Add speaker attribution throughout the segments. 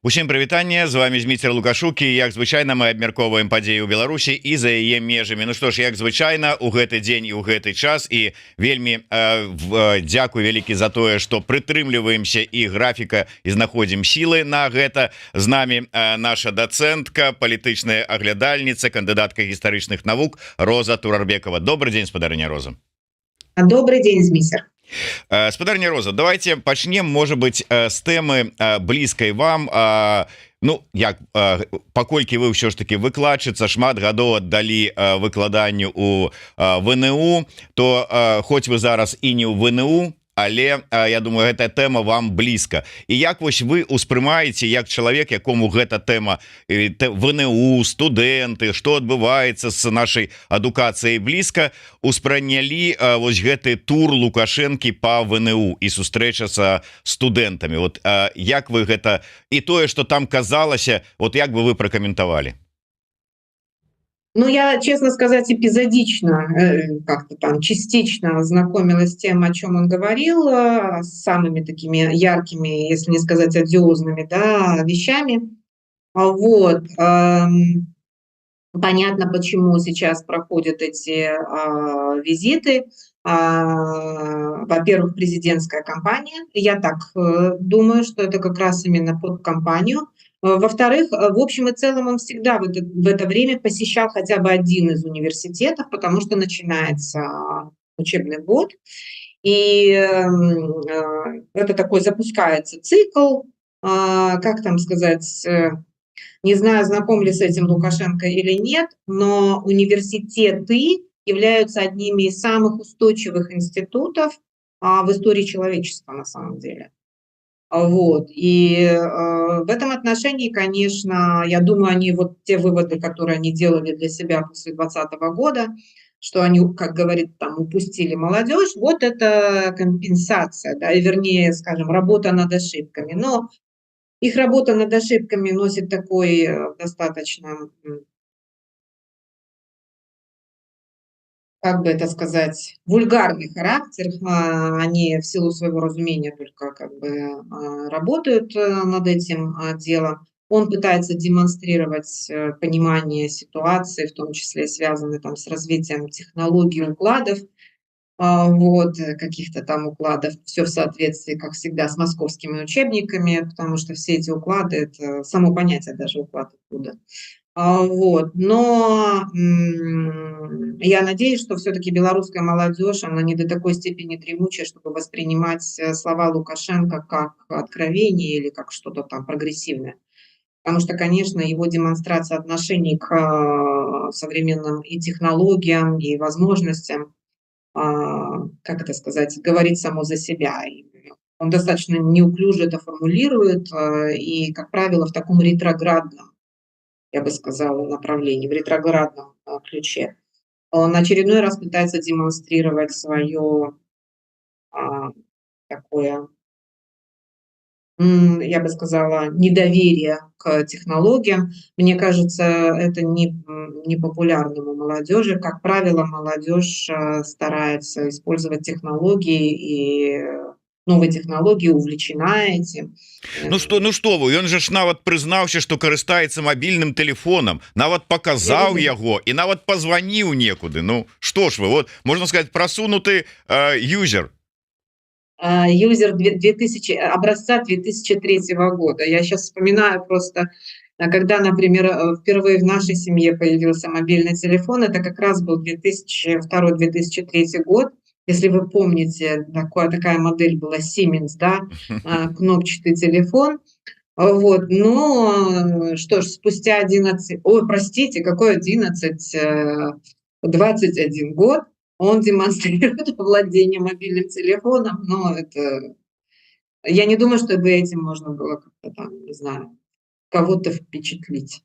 Speaker 1: Усім прывітанне, з вами Зміцер Лукашук, і як звычайна мы абмяркоўваем падзеі ў Беларусі і за яе межамі. Ну што ж, як звычайна у гэты дзень і ў гэты час, і вельмі дзякуй вялікі за тое, што прытрымліваемся і графіка і знаходзім сілы на гэта. З намі наша дацэнтка, палітычная аглядальніца, кандыдатка гістарычных навук Роза Турарбекова. Добрый дзень, спадарыня Роза.
Speaker 2: Добрый день, Зміцер.
Speaker 1: Спадарня Роза, давайте пачнем, может быть, з тэмы блізкай вам. Ну, як паколькі вы ўсё ж таки выкладчыца, шмат гадоў аддалі выкладанню у ВНУ, то хоць вы зараз і не ў ВНУ, але я думаю, гэтая тэма вам блізка. І як вось вы успрымаеце як чалавек, якому гэта тэма ВНУ, студэнты, што адбываецца з нашай адукацыяй блізка, успрынялі вось гэты тур Лукашэнкі па ВНУ і сустрэча са студэнтамі. Вот як вы гэта і тое, што там казалася, вот як бы вы пракаментавалі?
Speaker 2: Ну, я, честно сказать, эпизодично, как-то там частично знакомилась с тем, о чем он говорил, с самыми такими яркими, если не сказать одиозными, да, вещами. Вот. Понятно, почему сейчас проходят эти визиты. Во-первых, президентская кампания. Я так думаю, что это как раз именно под кампанию. Во-вторых, в общем и целом он всегда в это время посещал хотя бы один из университетов, потому что начинается учебный год, и это такой запускается цикл, как там сказать, не знаю, знаком ли с этим Лукашенко или нет, но университеты являются одними из самых устойчивых институтов в истории человечества на самом деле. Вот. И в этом отношении, конечно, я думаю, они вот те выводы, которые они делали для себя после 2020 года, что они, как говорит, там упустили молодежь, вот это компенсация, да, и вернее, скажем, работа над ошибками. Но их работа над ошибками носит такой достаточно, как бы это сказать, вульгарный характер. Они в силу своего разумения только как бы работают над этим делом. Он пытается демонстрировать понимание ситуации, в том числе связанной там с развитием технологий укладов, вот, каких-то там укладов, все в соответствии, как всегда, с московскими учебниками, потому что все эти уклады, это само понятие даже уклад оттуда. Вот. Но я надеюсь, что все-таки белорусская молодежь, она не до такой степени дремучая, чтобы воспринимать слова Лукашенко как откровение или как что-то там прогрессивное. Потому что, конечно, его демонстрация отношений к современным и технологиям, и возможностям, как это сказать, говорит само за себя. Он достаточно неуклюже это формулирует, и, как правило, в таком ретроградном, я бы сказала, направлении, в ретроградном ключе. Он очередной раз пытается демонстрировать свое такое, я бы сказала, недоверие к технологиям. Мне кажется, это не популярным у молодежи. Как правило, молодежь старается использовать технологии и новые технологии, увлечена этим.
Speaker 1: Ну что вы, ён же ж нават прызнаўся, што карыстаецца мабільным тэлефонам, нават паказаў яго і нават пазваніў некуды. Ну што ж вы, вот можно сказать, просунуты юзер.
Speaker 2: Юзер 2000, образца 2003 года. Я сейчас вспоминаю просто, когда, например, впервые в нашей семье появился мобильный телефон, это как раз был 2002-2003 год. Если вы помните, такая модель была Siemens, да, кнопчатый телефон. Вот, но что ж, спустя 11, ой, простите, какой 11, 21 год, он демонстрирует владение мобильным телефоном, но это... Я не думаю, чтобы этим можно было как-то там, не знаю, кого-то впечатлить.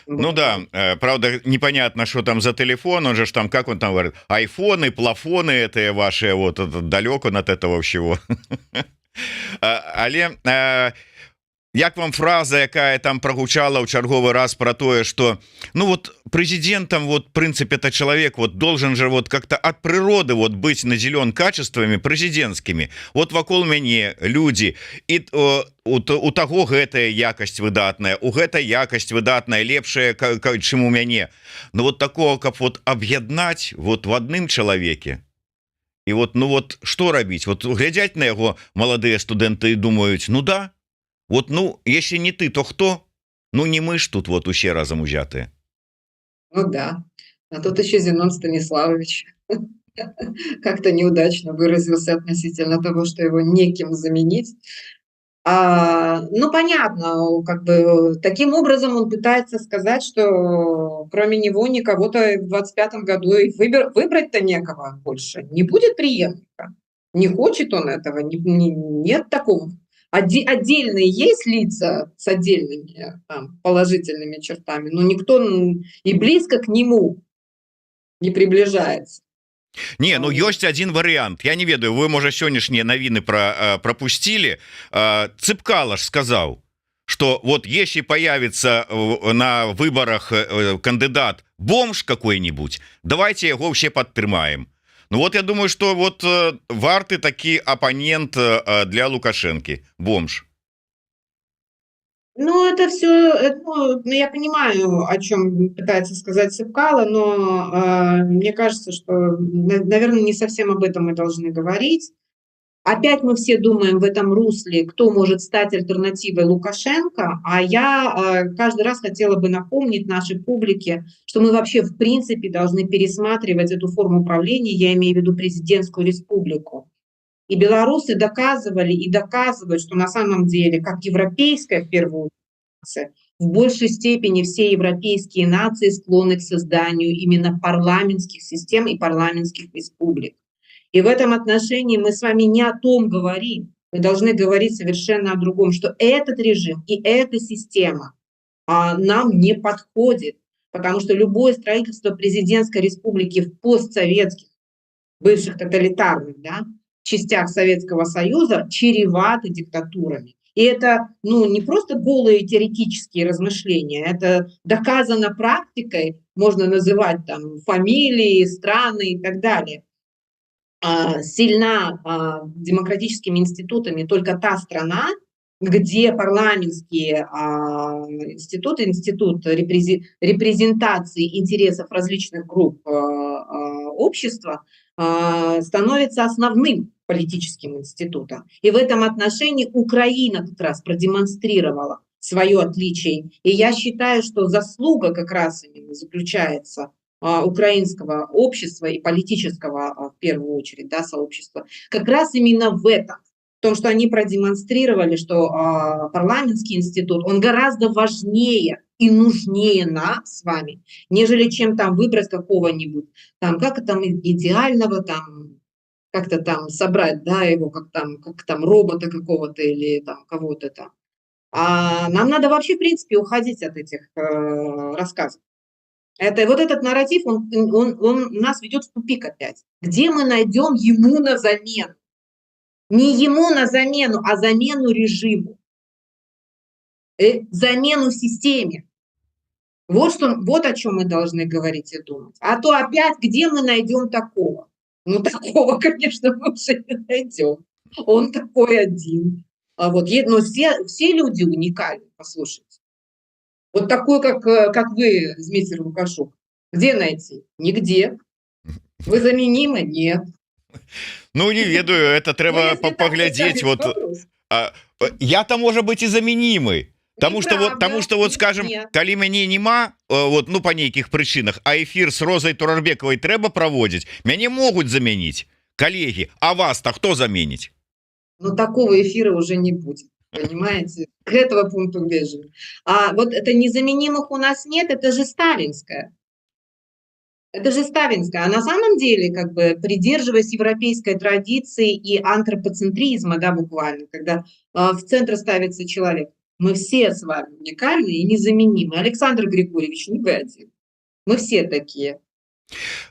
Speaker 1: Ну да, правда, непонятно, что там за телефон, он же там, как он там говорит, айфоны, плафоны, это ваши, вот далеко от этого всего. Але як вам фраза, якая там прогучала ў чарговы раз про тое, что ну вот президентом вот в принципе это человек вот должен же вот как-то от природы вот быть наделен качествами президентскими. Вот вакол мяне люди і у таго гэтая якасць выдатная, у гэтай якасць выдатная, лепшая, чым у мяне. Но вот такого, каб вот аб'яднаць вот в адным чалавеке. І вот ну вот что рабіць? Вот глядзяць на яго маладыя студэнты і думаюць, ну да, вот ну если не ты, то хто? Ну не мы ж тут вот усе разом узятые.
Speaker 2: Ну да. А тут еще Зенон Станиславович как-то неудачно выразился относительно того, что его неким заменить. Ну, понятно, как бы таким образом он пытается сказать, что кроме него никого-то в 25-м году и выбрать-то некого больше. Не будет преемника. Не хочет он этого, нет такого. Отдельные есть лица с отдельными там, положительными чертами, но никто и близко к нему не приближается.
Speaker 1: Не, ну ёсць один вариант. Я не ведаю, вы можа сённяшнія навіны пропустили. Цыпкала ж сказал, что вот если появится на выборах кандидат бомж какой-нибудь, давайте его вообще подтрымаем. Ну вот я думаю, что вот варты такі оппонент для Лукашенко, бомж.
Speaker 2: Ну, это все, ну, я понимаю, о чем пытается сказать Цыпкало, но мне кажется, что, наверное, не совсем об этом мы должны говорить. Опять мы все думаем в этом русле, кто может стать альтернативой Лукашенко, а я каждый раз хотела бы напомнить нашей публике, что мы вообще в принципе должны пересматривать эту форму управления, я имею в виду президентскую республику. И белорусы доказывали и доказывают, что на самом деле, как европейская в первую очередь, в большей степени все европейские нации склонны к созданию именно парламентских систем и парламентских республик. И в этом отношении мы с вами не о том говорим, мы должны говорить совершенно о другом, что этот режим и эта система нам не подходит, потому что любое строительство президентской республики в постсоветских, бывших тоталитарных, частях Советского Союза чреваты диктатурами. И это не просто голые теоретические размышления, это доказано практикой, можно называть там фамилии, страны и так далее. Сильна демократическими институтами только та страна, где парламентские институты, институт репрезентации интересов различных групп общества становится основным политическим институтом. И в этом отношении Украина как раз продемонстрировала свое отличие. И я считаю, что заслуга как раз именно заключается украинского общества и политического, в первую очередь, сообщества, как раз именно в этом. В том, что они продемонстрировали, что парламентский институт, он гораздо важнее и нужнее нам с вами, нежели чем там выбрать какого-нибудь, там, как там идеального, там, как-то там собрать, его, как там робота какого-то или там кого-то там. Нам надо вообще, в принципе, уходить от этих рассказов. Вот этот нарратив, он нас ведет в тупик опять. Где мы найдем ему на замену? Не ему на замену, а замену режиму, замену системе. Вот о чем мы должны говорить и думать. А то опять, где мы найдем такого? Ну, такого, конечно, мы уже не найдем. Он такой один. Но все люди уникальны, послушайте. Вот такой, как вы, Дмитрий Лукашук. Где найти? Нигде. Вы заменимы? Нет.
Speaker 1: Ну, не ведаю, это трэба поглядеть. Вот я-то, может быть, и заменимый. Потому что вот, скажем, калі мяне нема, вот, ну, по нейкіх прычынах, а эфир с Розой Турарбековой трэба проводить, мяне могут заменить коллеги, а вас-то кто заменить?
Speaker 2: Ну, такого эфира уже не будет. Понимаете, к этого пункту бежим. Вот это незаменимых у нас нет, это же сталинское. Это же сталинское. А на самом деле, как бы придерживаясь европейской традиции и антропоцентризма, буквально, когда в центр ставится человек, мы все с вами уникальны и незаменимы. Александр Григорьевич, не вы один. Мы все такие.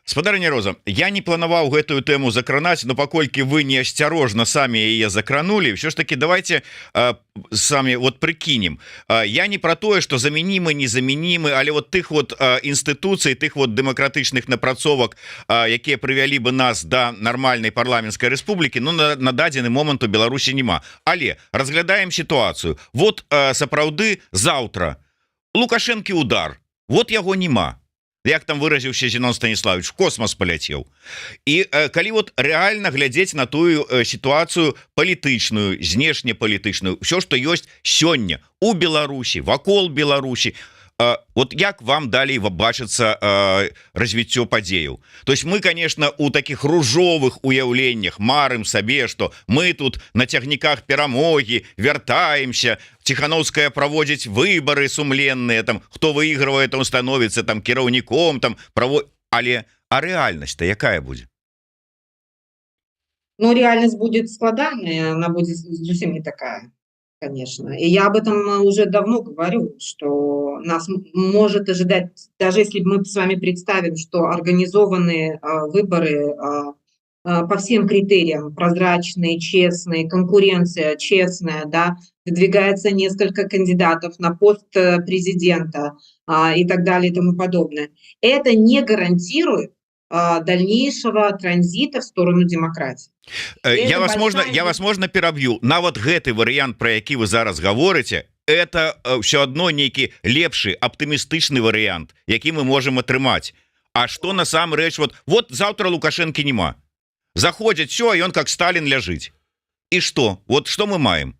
Speaker 1: Спадарня Роза, я не планаваў гэтую тэму закранаць, но паколькі вы неасцярожна самі яе закранули, все ж таки давайте самі вот прыкінем. Я не про тое, что заменімы незаменімы, але вот тых вот інстытуцый, тых вот дэмакратычных напрацовак, якія прывялі бы нас до нармальнай парламенцкай рэспублікі, ну на дадзены момант у Беларусі няма. Але разглядаем сітуацыю. Вот сапраўды заўтра Лукашэнкі удар, вот яго няма. Як там выразіўся Зінон Станіславович, космос паляцеў. І калі вот реально глядзець на тую сітуацыю палітычную, знешнепалітычную, все, што ёсць сёння у Беларусі, вакол Беларусі, вот як вам далей бачыцца развіццё падзеяў? То есть мы, конечно, у таких ружовых уяўленнях марым сабе, что мы тут на цягніках перамогі вяртаемся, Тихановская праводзіць выборы сумленныя, там хто выигрывает, он становится там кіраўніком, там але рэальнасць-то якая будзе?
Speaker 2: Ну, реальность будет складанная, она будет совсем не такая, конечно. И я об этом уже давно говорю, что нас может ожидать, даже если мы с вами представим, что организованные выборы по всем критериям, прозрачные, честные, конкуренция честная, да, выдвигается несколько кандидатов на пост президента и так далее и тому подобное. Это не гарантирует дальнейшего транзита в сторону демократии.
Speaker 1: Я вас можна пераб'ю. Нават гэты варыянт, про які вы зараз гаворыце, это все адно нейкі лепшы аптымістычны варыянт, які мы можем атрымаць. А что насамрэч, вот завтра Лукашэнкі няма. Заходзяць все, и он как Сталин ляжыць. И что? Вот что мы маем?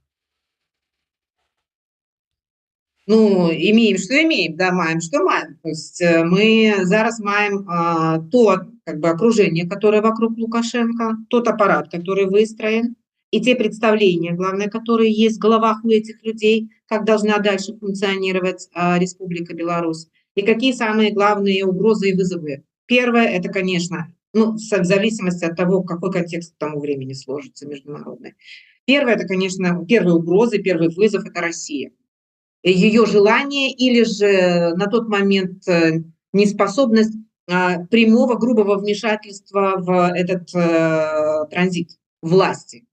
Speaker 2: Ну, имеем, что имеем, да, маем, что маем. То есть мы зараз маем то как бы окружение, которое вокруг Лукашенко, тот аппарат, который выстроен, и те представления, главное, которые есть в головах у этих людей, как должна дальше функционировать Республика Беларусь, и какие самые главные угрозы и вызовы. Первое, это, конечно, ну, в зависимости от того, какой контекст к тому времени сложится международный. Первое, это, конечно, первые угрозы, первый вызов – это Россия. Ее желание или же на тот момент неспособность прямого, грубого вмешательства в этот транзит власти.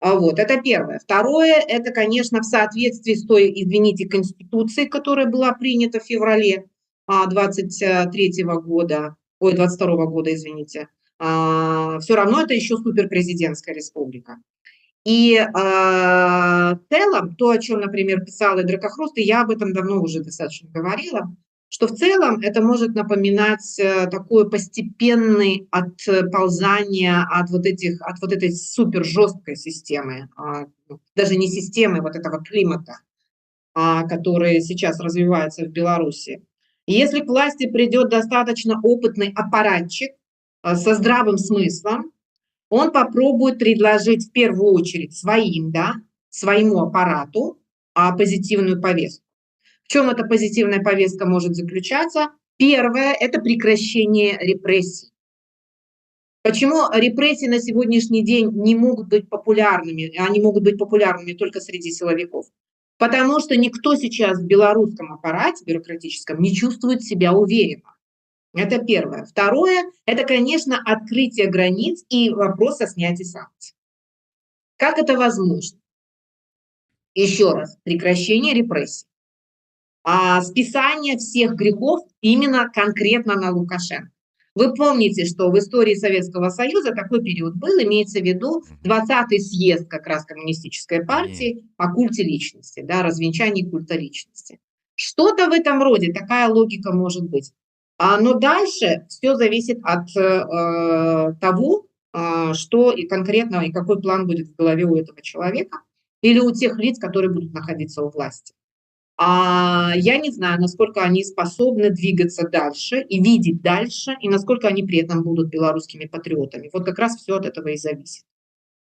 Speaker 2: Вот, это первое. Второе, это, конечно, в соответствии с той, извините, конституцией, которая была принята в феврале 22 года, извините, все равно это еще суперпрезидентская республика. И в целом, то, о чем, например, писала Дракохруст, и я об этом давно уже достаточно говорила, что в целом это может напоминать такое постепенное отползание от этой супер жесткой системы, даже не системы, вот этого климата, который сейчас развивается в Беларуси. И если к власти придет достаточно опытный аппаратчик со здравым смыслом, он попробует предложить в первую очередь своему аппарату позитивную повестку. В чем эта позитивная повестка может заключаться? Первое – это прекращение репрессий. Почему репрессии на сегодняшний день не могут быть популярными? Они могут быть популярными только среди силовиков. Потому что никто сейчас в белорусском аппарате бюрократическом не чувствует себя уверенно. Это первое. Второе – это, конечно, открытие границ и вопрос о снятии санкций. Как это возможно? Еще раз, прекращение репрессий. Списание всех грехов именно конкретно на Лукашенко. Вы помните, что в истории Советского Союза такой период был, имеется в виду 20-й съезд как раз коммунистической партии о культе личности, да, развенчании культа личности. Что-то в этом роде, такая логика может быть. Но дальше все зависит от того, что и конкретно, и какой план будет в голове у этого человека или у тех лиц, которые будут находиться у власти. Я не знаю, насколько они способны двигаться дальше и видеть дальше, и насколько они при этом будут белорусскими патриотами. Вот как раз все от этого и зависит.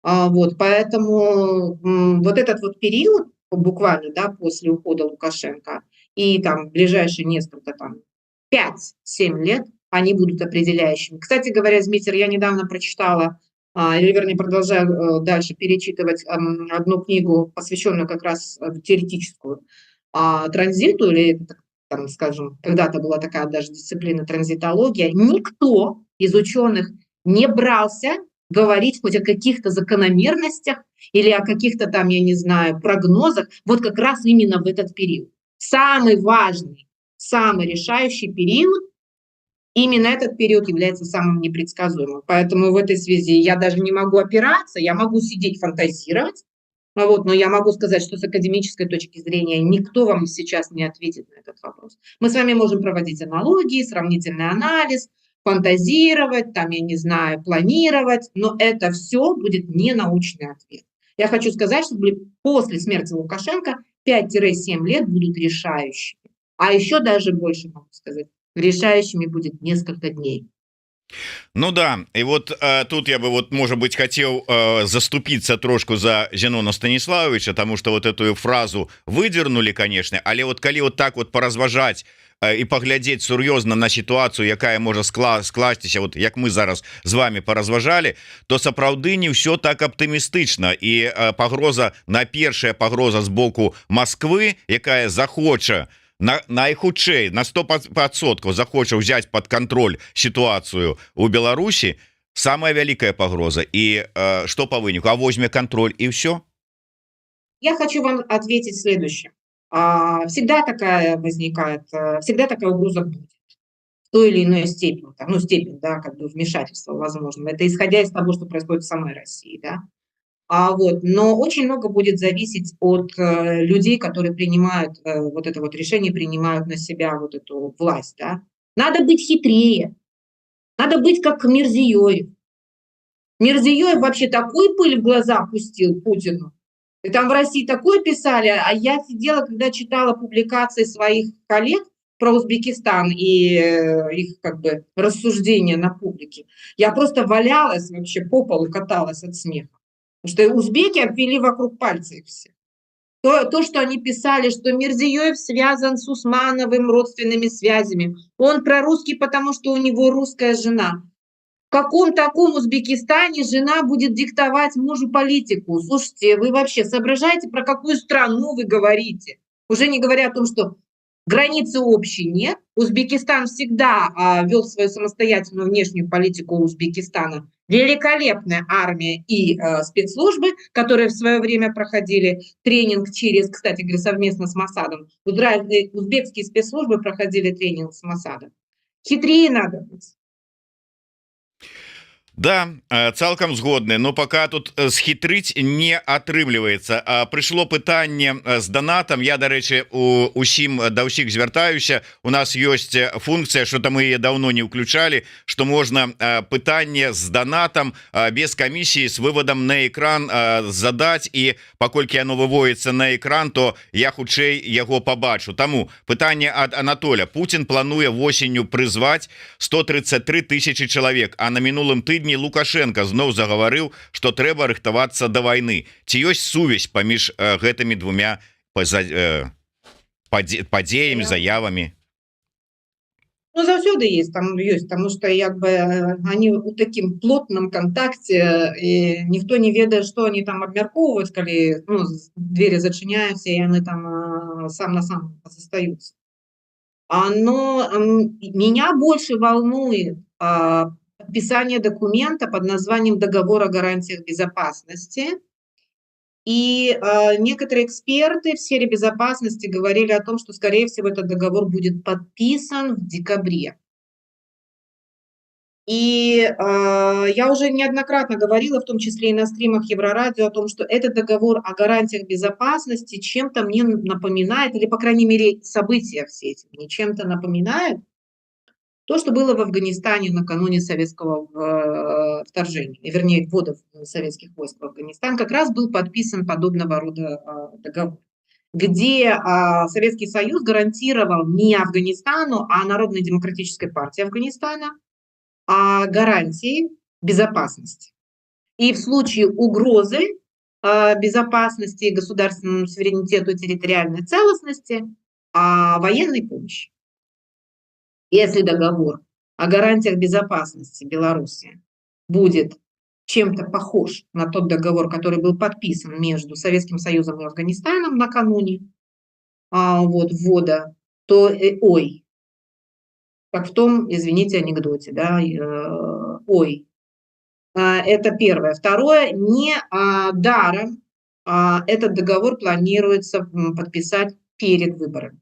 Speaker 2: Вот, поэтому вот этот вот период, буквально, да, после ухода Лукашенко, и там ближайшие несколько, там, 5-7 лет, они будут определяющими. Кстати говоря, Змитер, я недавно прочитала, или вернее продолжаю дальше перечитывать одну книгу, посвященную как раз теоретическую транзиту или там, скажем, когда-то была такая даже дисциплина транзитология, никто из ученых не брался говорить хоть о каких-то закономерностях или о каких-то там, я не знаю, прогнозах, вот как раз именно в этот период. Самый важный, самый решающий период, именно этот период является самым непредсказуемым. Поэтому в этой связи я даже не могу опираться, я могу сидеть фантазировать, но я могу сказать, что с академической точки зрения никто вам сейчас не ответит на этот вопрос. Мы с вами можем проводить аналогии, сравнительный анализ, фантазировать, там, я не знаю, планировать, но это все будет не научный ответ. Я хочу сказать, что после смерти Лукашенко 5-7 лет будут решающими. А еще даже больше могу сказать, решающими будет несколько дней.
Speaker 1: Ну да, і вот тут я бы вот, может быть, хотел заступиться трошку за Зенона Станиславовича, потому что вот эту фразу выдернули, конечно, але вот калі вот так вот поразважаць і паглядзець сур'ёзна на сітуацыю, якая можа скласціся, вот як мы зараз з вами паразважалі, то сапраўды не ўсё так аптымістычна, і пагроза, першая пагроза з боку Москвы, якая захоча найхутчэй на 100% захоча ўзяць под контроль сітуацыю у Беларусі, самая вялікая пагроза. І что по выніку? А возьме контроль и все?
Speaker 2: Я хочу вам ответить следующее. Всегда такая возникает, всегда такая угроза будет в той или иной степени, там, степень, да, как бы вмешательства возможно. Это исходя из того, что происходит в самой России, да. Но очень много будет зависеть от людей, которые принимают вот это вот решение, принимают на себя вот эту власть, да. Надо быть хитрее, надо быть как Мирзиёев. Мирзиёев вообще такой пыль в глаза пустил Путину. И там в России такое писали, а я сидела, когда читала публикации своих коллег про Узбекистан и их как бы рассуждения на публике. Я просто валялась вообще по полу, каталась от смеха. Потому что узбеки обвели вокруг пальца их все. То, что они писали, что Мирзиёев связан с Усмановым родственными связями. Он прорусский, потому что у него русская жена. В каком таком Узбекистане жена будет диктовать мужу политику? Слушайте, вы вообще соображаете, про какую страну вы говорите? Уже не говоря о том, что границы общей нет. Узбекистан всегда вел свою самостоятельную внешнюю политику Узбекистана. Великолепная армия и спецслужбы, которые в свое время проходили тренинг через, кстати говоря, совместно с Моссадом. Узбекские спецслужбы проходили тренинг с Моссадом. Хитрее надо быть.
Speaker 1: Да, цалкам згодны, но пока тут схітрыць не атрымліваецца. Прыйшло пытанне з донатам. Я, дарэчы, да ўсіх звяртаюся. У нас ёсць функцыя, что там мы яе давно не ўключалі, что можна пытанне з донатам без камісіі з выводам на экран задаць, і паколькі яно выводіцца на экран, то я хутчэй яго пабачу. Таму пытанне ад Анатоля. Путин плануе восенню прызваць 133 тысячи чалавек, а на мінулым тыдні Лукашенко зноў загаварыў, што трэба рыхтавацца да вайны. Ці ёсць сувязь паміж гэтымі двумя падзеямі, заявамі?
Speaker 2: Заўсёды есть, потому что они у таким плотным контакте, и никто не ведает, что они там абмяркоўваюць, калі двери зачыняюцца, и они там сам на сам застаются. Но меня больше волнует подписание документа под названием «Договор о гарантиях безопасности». И некоторые эксперты в сфере безопасности говорили о том, что, скорее всего, этот договор будет подписан в декабре. И я уже неоднократно говорила, в том числе и на стримах Еврорадио, о том, что этот договор о гарантиях безопасности чем-то мне напоминает, или, по крайней мере, события все эти мне чем-то напоминают то, что было в Афганистане накануне советского вторжения, вернее, ввода советских войск в Афганистан, как раз был подписан подобного рода договор, где Советский Союз гарантировал не Афганистану, а Народной демократической партии Афганистана гарантии безопасности. И в случае угрозы безопасности, государственному суверенитету и территориальной целостности военной помощи. Если договор о гарантиях безопасности Беларуси будет чем-то похож на тот договор, который был подписан между Советским Союзом и Афганистаном накануне ввода то ой, как в том, извините, анекдоте, да, ой. Это первое. Второе, не даром этот договор планируется подписать перед выборами.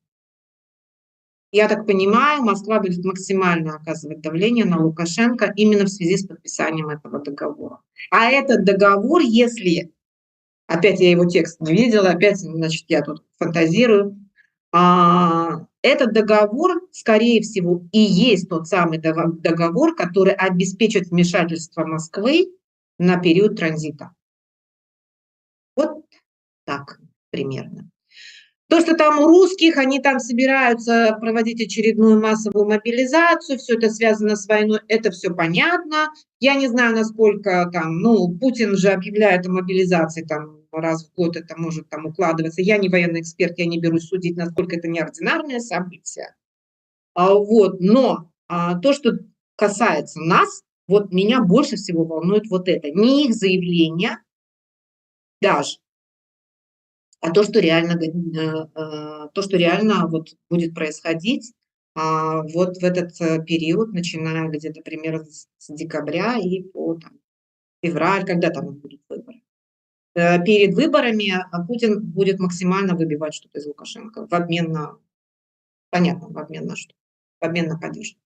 Speaker 2: Я так понимаю, Москва будет максимально оказывать давление на Лукашенко именно в связи с подписанием этого договора. А этот договор, если, опять я его текст не видела, опять, значит, я тут фантазирую, этот договор, скорее всего, и есть тот самый договор, который обеспечит вмешательство Москвы на период транзита. Вот так примерно. То, что там у русских, они там собираются проводить очередную массовую мобилизацию, все это связано с войной, это все понятно. Я не знаю, насколько там, ну, Путин же объявляет о мобилизации там раз в год, это может там укладываться. Я не военный эксперт, я не берусь судить, насколько это неординарное событие. Вот, но то, что касается нас, вот меня больше всего волнует вот это. Не их заявление даже, а то, что реально вот будет происходить вот в этот период, начиная где-то примерно с декабря и по там, февраль, когда там будут выборы. Перед выборами Путин будет максимально выбивать что-то из Лукашенко в обмен на, понятно, в обмен на что? В обмен на поддержку.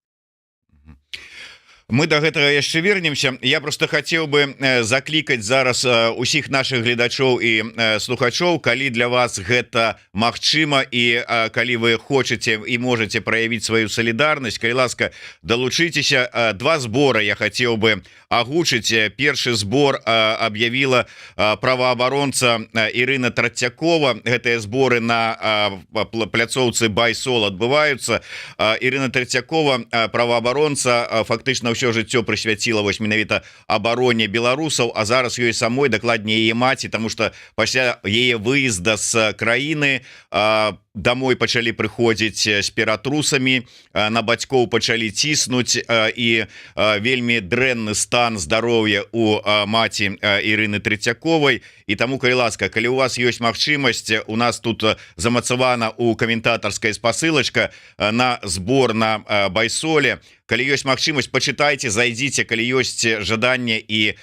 Speaker 1: Мы до гэтага яшчэ вернемся. Я просто хотел бы заклікаць зараз усіх наших гледачоў і слухачоў, калі для вас гэта магчыма і калі вы хочаце і можете проявіць сваю солідарнасць, калі ласка, долучыцеся. Два сбора я хотел бы агучыць. Першы сбор объявила праваабаронца Ірына Трацякова. Гэтыя сборы на пляцоўцы Байсол адбываюцца. Ірына Трацякова, праваабаронца, фактычна ўсё жыццё прысвяціла вось менавіта абароне беларусаў, а зараз ёй самой, дакладней яе маці, тому что пасля яе выезда з краіны домой пачалі прыходзіць з ператрусамі, на бацькоў пачалі ціснуць, і вельмі дрэнны стан здароўя у маці Ірыны Трацяковай. І таму, калі ласка, калі у вас ёсць магчымасць, у нас тут замацавана у каментатарскай спасылачка на збор на Байсоле. Калі ёсць магчымасць, пачытайце, зайдзіце, калі ёсць жаданне і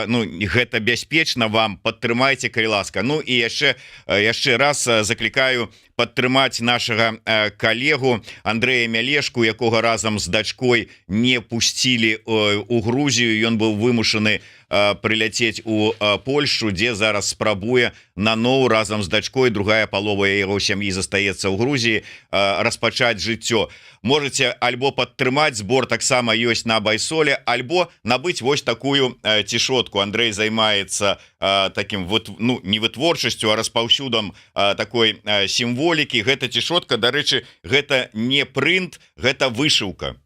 Speaker 1: ну, гэта бяспечна вам, падтрымайце, калі ласка. Ну і яшчэ раз заклікаю падтрымаць нашага калегу Андрэя Мялешку, якога разам з дачкой не пусцілі у Грузію. Ён быў вымушаны прыляцець у Польшу, дзе зараз спрабуе наноў разам з дачкой, другая палова яго сям'і застаецца ў Грузіі, распачаць жыццё. Можете альбо падтрымаць збор, таксама ёсць на Байсоле, альбо набыць вось такую цішотку. Андрей займаецца таким вот, ну, не вытворчасцю, а распаўсюдам такой сімволікі. Гэта цішотка, дарэчы, гэта не прынт, гэта вышыўка.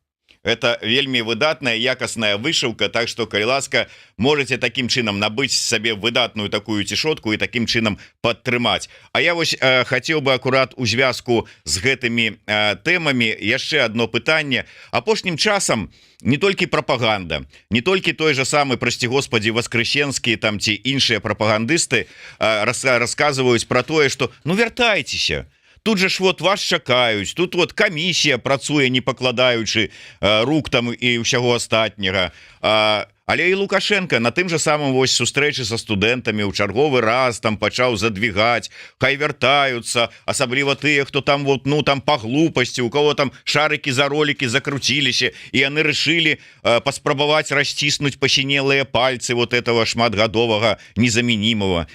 Speaker 1: Это вельмі выдатная, якасная вышыўка, так что, калі ласка, можете таким чынам набыць сабе выдатную такую цішотку і таким чынам падтрымаць. А я вось хацеў бы акурат у звязку з гэтымі тэмамі яшчэ одно пытанне. Апошнім часам не толькі прапаганда, не толькі той же самы, прасці Господі, Воскресенскі там ці іншыя прапагандысты расказваюць про тое, что ну вяртайцеся. Тут же ж вот вас чакаюць, тут вот камісія працуе, не пакладаючы рук там і ўсяго астатняга. Але і Лукашенко на тым же самым вось сустрэчы са студэнтамі ў чарговы раз там пачаў задвигаць, хай вяртаюцца, асабліва тыя, хто там вот, ну там па глупасці, у кого там шарыкі за ролікі закруціліся, і яны рашылі паспрабаваць расціснуць пасінелыя пальцы вот этого шматгадовага незамянімого.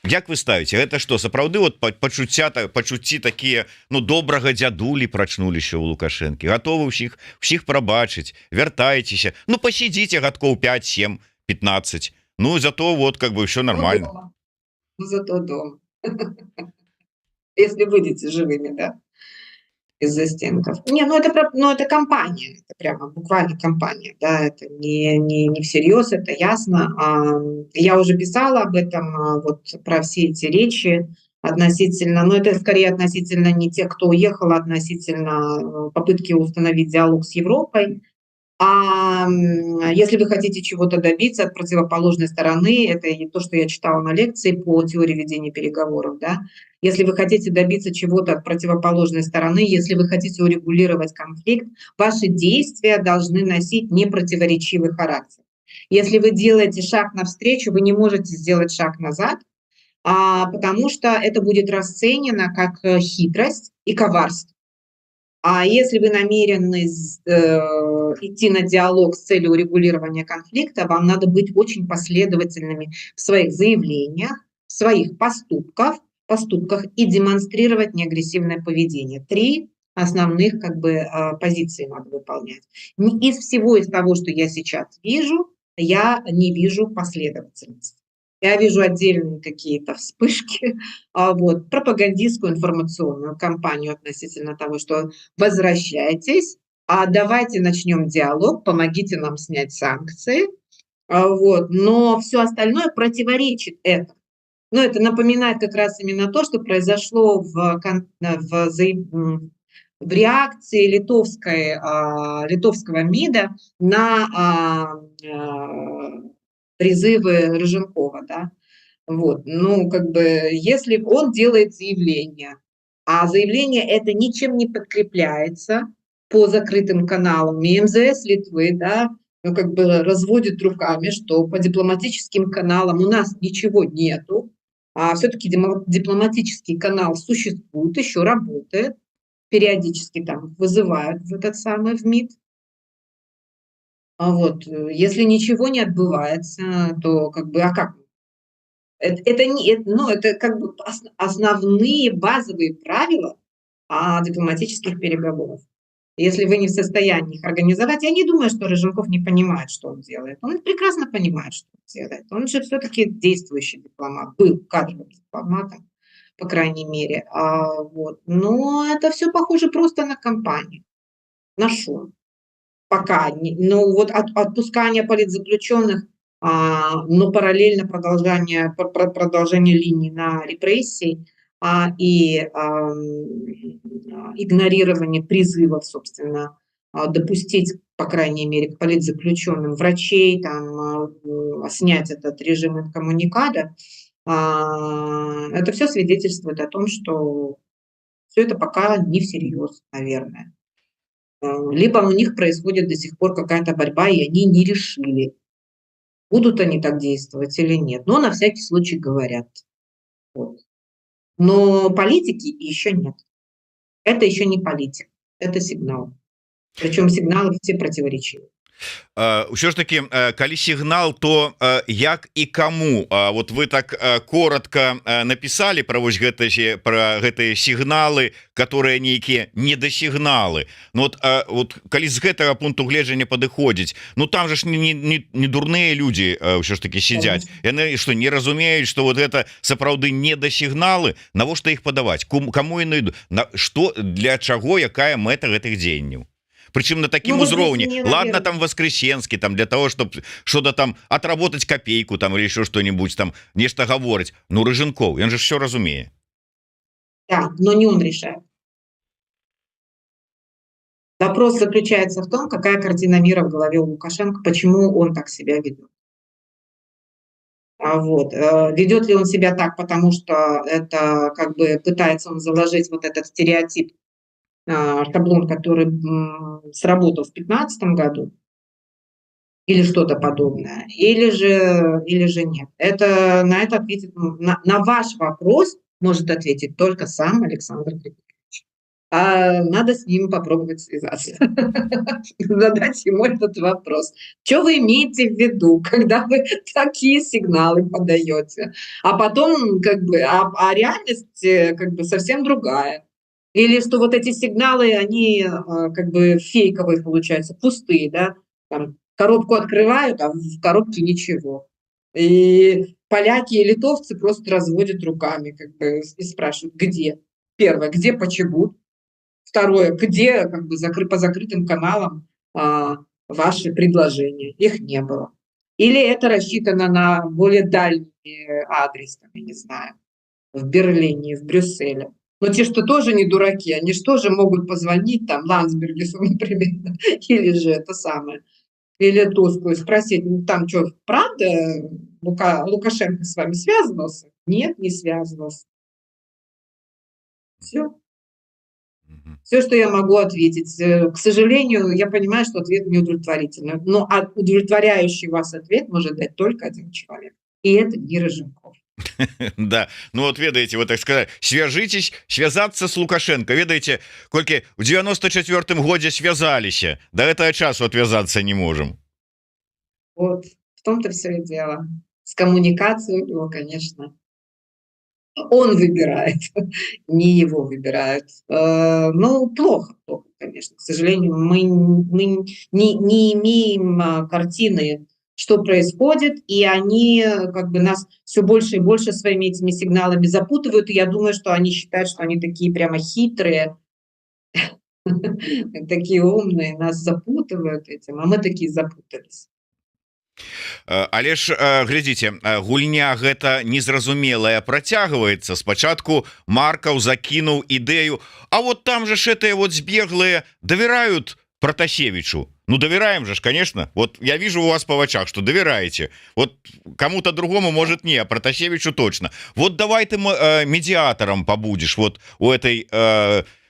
Speaker 1: Як вы ставіце, гэта што, сапраўды вот пачуцці такія, ну, добрага дзядулі прачнуліся ў Лукашэнкі, гатовы ўсіх прабачыць, вяртайцеся, ну пасядзіце гадкоў 5, 7, 15, ну зато вот как бы все нормально.
Speaker 2: Ну зато дома. Если выйдете живыми, да, из застенков. Не, ну это компания, это прямо буквально компания, да, это не всерьез, это ясно. Я уже писала об этом, вот про все эти речи относительно, но это скорее относительно не тех, кто уехал, а относительно попытки установить диалог с Европой. Если вы хотите чего-то добиться от противоположной стороны, это и то, что я читала на лекции по теории ведения переговоров, да. Если вы хотите добиться чего-то от противоположной стороны, если вы хотите урегулировать конфликт, ваши действия должны носить непротиворечивый характер. Если вы делаете шаг навстречу, вы не можете сделать шаг назад, потому что это будет расценено как хитрость и коварство. А если вы намерены идти на диалог с целью урегулирования конфликта, вам надо быть очень последовательными в своих заявлениях, в своих поступках и демонстрировать неагрессивное поведение. 3 основных позиции надо выполнять. Из всего из того, что я сейчас вижу, я не вижу последовательности. Я вижу отдельные какие-то вспышки, пропагандистскую информационную кампанию относительно того, что возвращайтесь, давайте начнем диалог, помогите нам снять санкции. Но все остальное противоречит этому. Но это напоминает как раз именно то, что произошло в реакции литовского МИДа на призывы Рыженкова, да. Если он делает заявление, а заявление это ничем не подкрепляется по закрытым каналам, и МЗС Литвы, да, разводит руками, что по дипломатическим каналам у нас ничего нету, а все-таки дипломатический канал существует, еще работает, периодически там вызывают в МИД. Если ничего не отбывается, то как? Это основные базовые правила дипломатических переговоров. Если вы не в состоянии их организовать, я не думаю, что Рыженков не понимает, что он делает. Он прекрасно понимает, что он делает. Он же все-таки действующий дипломат, был кадровым дипломатом, по крайней мере. Но это все похоже просто на кампанию, на шум. Пока. Отпускание политзаключенных, но параллельно продолжение линий на репрессии и игнорирование призывов, собственно, допустить, по крайней мере, к политзаключенным врачей, снять этот режим инкоммуникада, это все свидетельствует о том, что все это пока не всерьез, наверное. Либо у них происходит до сих пор какая-то борьба, и они не решили, будут они так действовать или нет. Но на всякий случай говорят. Но политики еще нет. Это еще не политика, это сигнал. Причем сигналы все противоречивые.
Speaker 1: Ўсё ж таки калі сігнал, то як і каму вот вы так коротко написали про вось гэтыя сігналы, которые нейкія недасігналы. Вот калі з гэтага пункту гледжання падыходзіць, там же ж не дурныя люди ўсё ж таки сядзяць, яны что не разумеюць, что вот это сапраўды недасігналы, навошта іх падаваць, каму яны, что для чаго, якая мэта гэтых дзеянняў? Причем на таким узроўні, ладно, там Воскресенский, там для того, чтобы что-то там отработать копейку там или еще что-нибудь там, нечто говорить. Рыженков, он же все разумеет.
Speaker 2: Да, но не он решает. Вопрос заключается в том, какая картина мира в голове у Лукашенко, почему он так себя ведет. Ведет ли он себя так, потому что это пытается он заложить вот этот стереотип, шаблон, который сработал в 2015 году, или что-то подобное, или же нет. На это ответит, на ваш вопрос может ответить только сам Александр Григорьевич. Надо с ним попробовать связаться, задать ему этот вопрос. Что вы имеете в виду, когда вы такие сигналы подаете? А потом, реальность совсем другая. Или что вот эти сигналы, они фейковые получаются, пустые, да? Там коробку открывают, а в коробке ничего. И поляки и литовцы просто разводят руками, и спрашивают, где? Первое, где почему? Второе, где по закрытым каналам ваши предложения? Их не было. Или это рассчитано на более дальний адрес, я не знаю, в Берлине, в Брюсселе. Но те, что тоже не дураки, они же тоже могут позвонить там Ландсбергису, например, или же это самое, или Туску и спросить: "Ну, там что, правда Лукашенко с вами связывался?" Нет, не связывался. Все.
Speaker 1: Мгм.
Speaker 2: Все, что я могу ответить. К сожалению, я понимаю, что ответ неудовлетворительный, но удовлетворяющий вас ответ может дать только один человек, и это Гера Жимков.
Speaker 1: Да, ну вот ведаеце, вот так сказать, свяжитесь, связаться с Лукашенко, ведаеце, колькі в 94-м годзе связаліся, до этого часу отвязаться не можем.
Speaker 2: Вот в том-то все и дело. С коммуникацией у него, конечно, он выбирает, не его выбирают. Ну, плохо, плохо, конечно. К сожалению, мы не имеем картины, что происходит, и они как бы нас все больше и больше своими этими сигналами запутывают. И я думаю, что они считают, что они такие прямо хитрые, такие умные, нас запутывают этим, а мы такие запутались.
Speaker 1: Але ж глядзіце, гульня гэта незразумелая працягваецца. Спачатку Маркаў закінуў ідэю, а вот там же ж это вот збеглые давяраюць Протасевичу. Ну доверяем же, конечно. Вот я вижу у вас по вачах, что доверяете. Вот кому-то другому может не, а Протасевичу точно. Вот давай ты медиатором побудешь вот у этой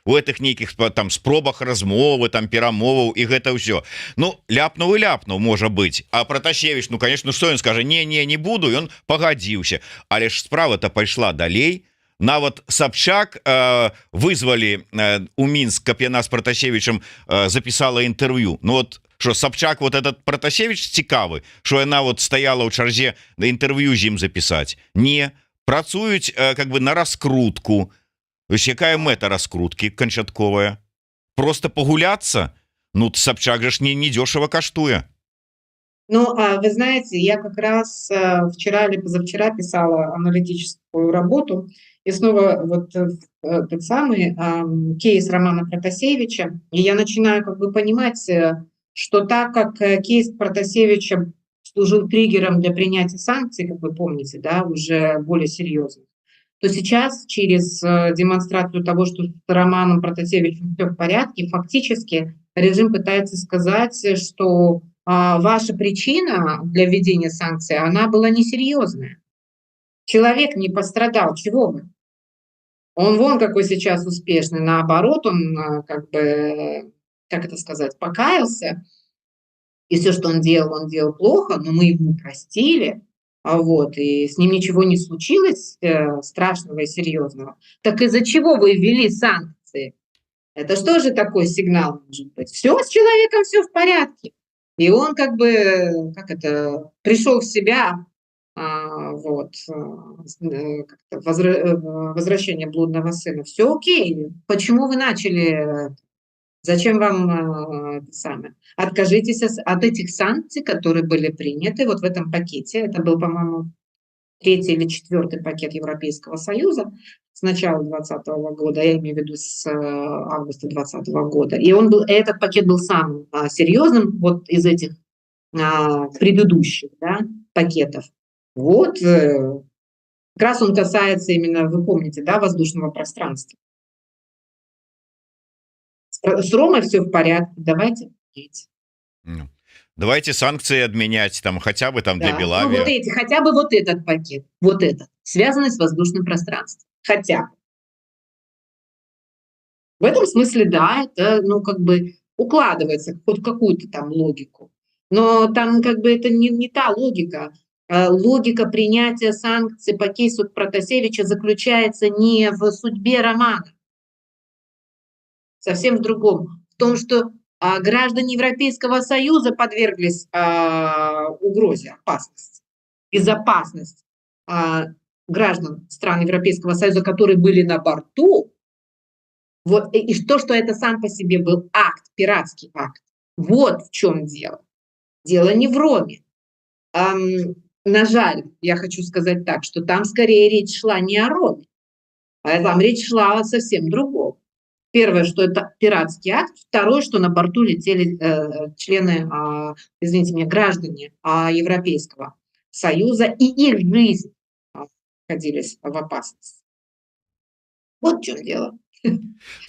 Speaker 1: у этих нейкіх там спробах размовы, там перамоваў і гэта ўсё. Ну ляпнуў і ляпнуў, можа быть. А Протасевич, ну конечно, что он скажет? Не буду, и он пагадзіўся. Але ж справа-то пайшла далей. Нават Собчак вызвали у Мінск, каб яна з Протасевичем записала інтэрв'ю. Ну вот что Собчак, вот этот Протасевич цікавы, что яна вот стояла ў чарзе да інтэрв'ю з ім записать. Не, працуюць как бы на раскрутку. То есть якая мэта раскрутки канчатковая? Просто погуляться? Ну Собчак же ж не дешево каштуе.
Speaker 2: Ну, вы знаете, я как раз вчера или позавчера писала аналитическую работу, и снова вот тот самый кейс Романа Протасевича, и я начинаю как бы понимать, что так как кейс Протасевича служил триггером для принятия санкций, как вы помните, да, уже более серьезных, то сейчас через демонстрацию того, что с Романом Протасевичем все в порядке, фактически режим пытается сказать, что ваша причина для введения санкций, она была несерьезная. Человек не пострадал, чего вы? Он вон какой сейчас успешный, наоборот, он как бы, как это сказать, покаялся, и все, что он делал плохо, но мы ему простили, вот, и с ним ничего не случилось страшного и серьезного. Так из-за чего вы ввели санкции? Это что же такой сигнал может быть? Все с человеком, все в порядке. И он как бы, как это, пришел в себя, вот, как-то возвращение блудного сына. Все окей. Почему вы начали? Зачем вам это самое? Откажитесь от этих санкций, которые были приняты вот в этом пакете. Это был, по-моему, 3-й или 4-й пакет Европейского Союза с начала 2020 года, я имею в виду с августа 2020 года. И этот пакет был самым серьезным вот из этих предыдущих, да, пакетов. Вот как раз он касается именно, вы помните, да, воздушного пространства. С Ромой все в порядке, давайте менять.
Speaker 1: Ну, давайте санкции отменять там хотя бы там для
Speaker 2: Да, ну вот
Speaker 1: Белавия.
Speaker 2: хотя бы вот этот пакет, вот этот, связанный с воздушным пространством, хотя бы. В этом смысле, да, это, ну, как бы укладывается хоть в какую-то там логику. Но там как бы это не та логика. Логика принятия санкций по кейсу Протасевича заключается не в судьбе Романа, совсем в другом. В том, что граждане Европейского Союза подверглись угрозе, опасности. Безопасность граждан стран Европейского Союза, которые были на борту, вот, и то, что это сам по себе был акт, пиратский акт. Вот в чем дело. Дело не в Роме. На жаль, я хочу сказать так, что там скорее речь шла не о Роме, а там речь шла о совсем другом. Первое, что это пиратский акт. Второе, что на борту летели члены, извините меня, граждане Европейского Союза, и их жизнь находились в опасности. Вот в чем дело.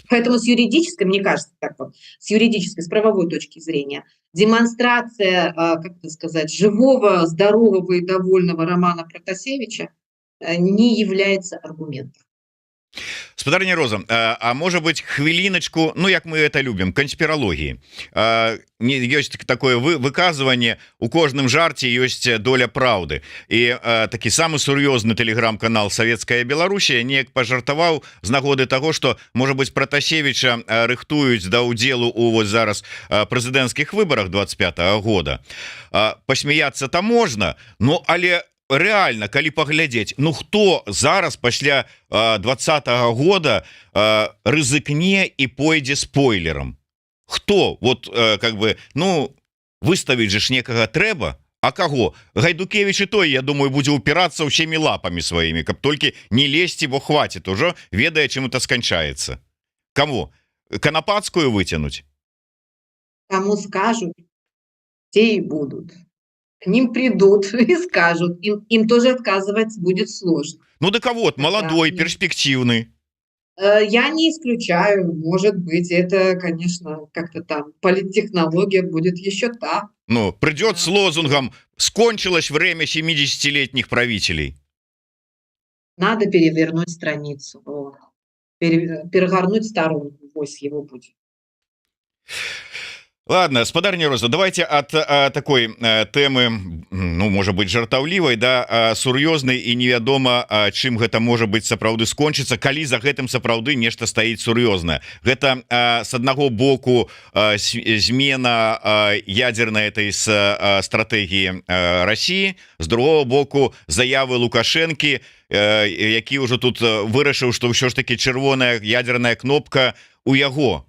Speaker 2: Поэтому с юридической, мне кажется, так вот, с юридической, с правовой точки зрения, демонстрация, как это сказать, живого, здорового и довольного Романа Протасевича не является аргументом.
Speaker 1: Спадарня Роза, а можа быть хвіліначку, ну як мы это любім, канспіралогіі. Ёсць такое выказванне, у кожным жарце ёсць доля праўды. І такі самы сур'ёзны тэлеграм-канал Савецкая Беларусія неяк пажартаваў з нагоды таго, што можа быть Протасевича рыхтуюць да ўдзелу у вось зараз прэзідэнцкіх выбарах 25-го года. Пасмяяцца там можна, ну але реально, калі паглядзець, ну хто зараз пасля 20-го года рызыкне і пойдзе спойлером? Хто? Вот как бы, ну выставіць же ж некага трэба, а каго? Гайдукевич і той, я думаю, будзе упірацца ўсімі лапамі сваімі, каб толькі не лезці, бо хватит ужо, ведае, чым это сканчаецца. Кому? Канапацкую вытянуть?
Speaker 2: Кому скажут, те и будут. К ним придут и скажут. Им тоже отказывать будет сложно.
Speaker 1: Ну да кого? Молодой,
Speaker 2: Да.
Speaker 1: перспективный.
Speaker 2: Я не исключаю, может быть, это, конечно, как-то там политтехнология будет еще та.
Speaker 1: Ну, придет с
Speaker 2: Да.
Speaker 1: лозунгом «Скончилось время 70-летних правителей».
Speaker 2: Надо перевернуть страницу. Вот. Перегорнуть сторонку. Вось его будет.
Speaker 1: Ладно, спадарня Роза, давайте от такой темы, ну, можа быть, жартаўлівай, да, сур'ёзнай і невядома, чым гэта можа быць сапраўды скончыцца, калі за гэтым сапраўды нешта стаіць сур'ёзнае. Гэта с аднаго боку змена ядзернай этой стратэгіі России, з другого боку заявы Лукашэнкі, які ўжо тут вырашыў, што ўсё ж таки чырвоная ядерная кнопка у яго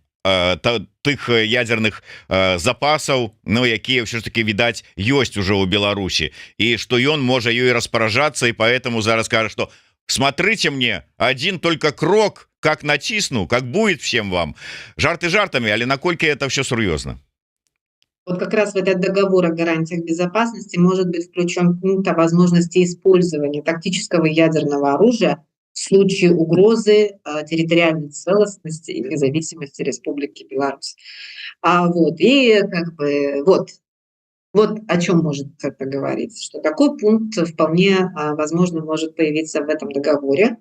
Speaker 1: тых ядерных запасаў, ну якія ўсё ж таки відаць ёсць уже ў Беларусі, і што ён можа ёй распараджацца, і поэтому зараз кажа, что смотрите мне, один только крок, как натисну, как будет всем вам. Жарты жартами, але наколькі это все сур'ёзна?
Speaker 2: Вот как раз в этот договор о гарантиях безопасности может быть включен пункт о возможности использования тактического ядерного оружия в случае угрозы территориальной целостности и независимости Республики Беларусь. И как бы вот о чем может это говорить, что такой пункт вполне возможно может появиться в этом договоре.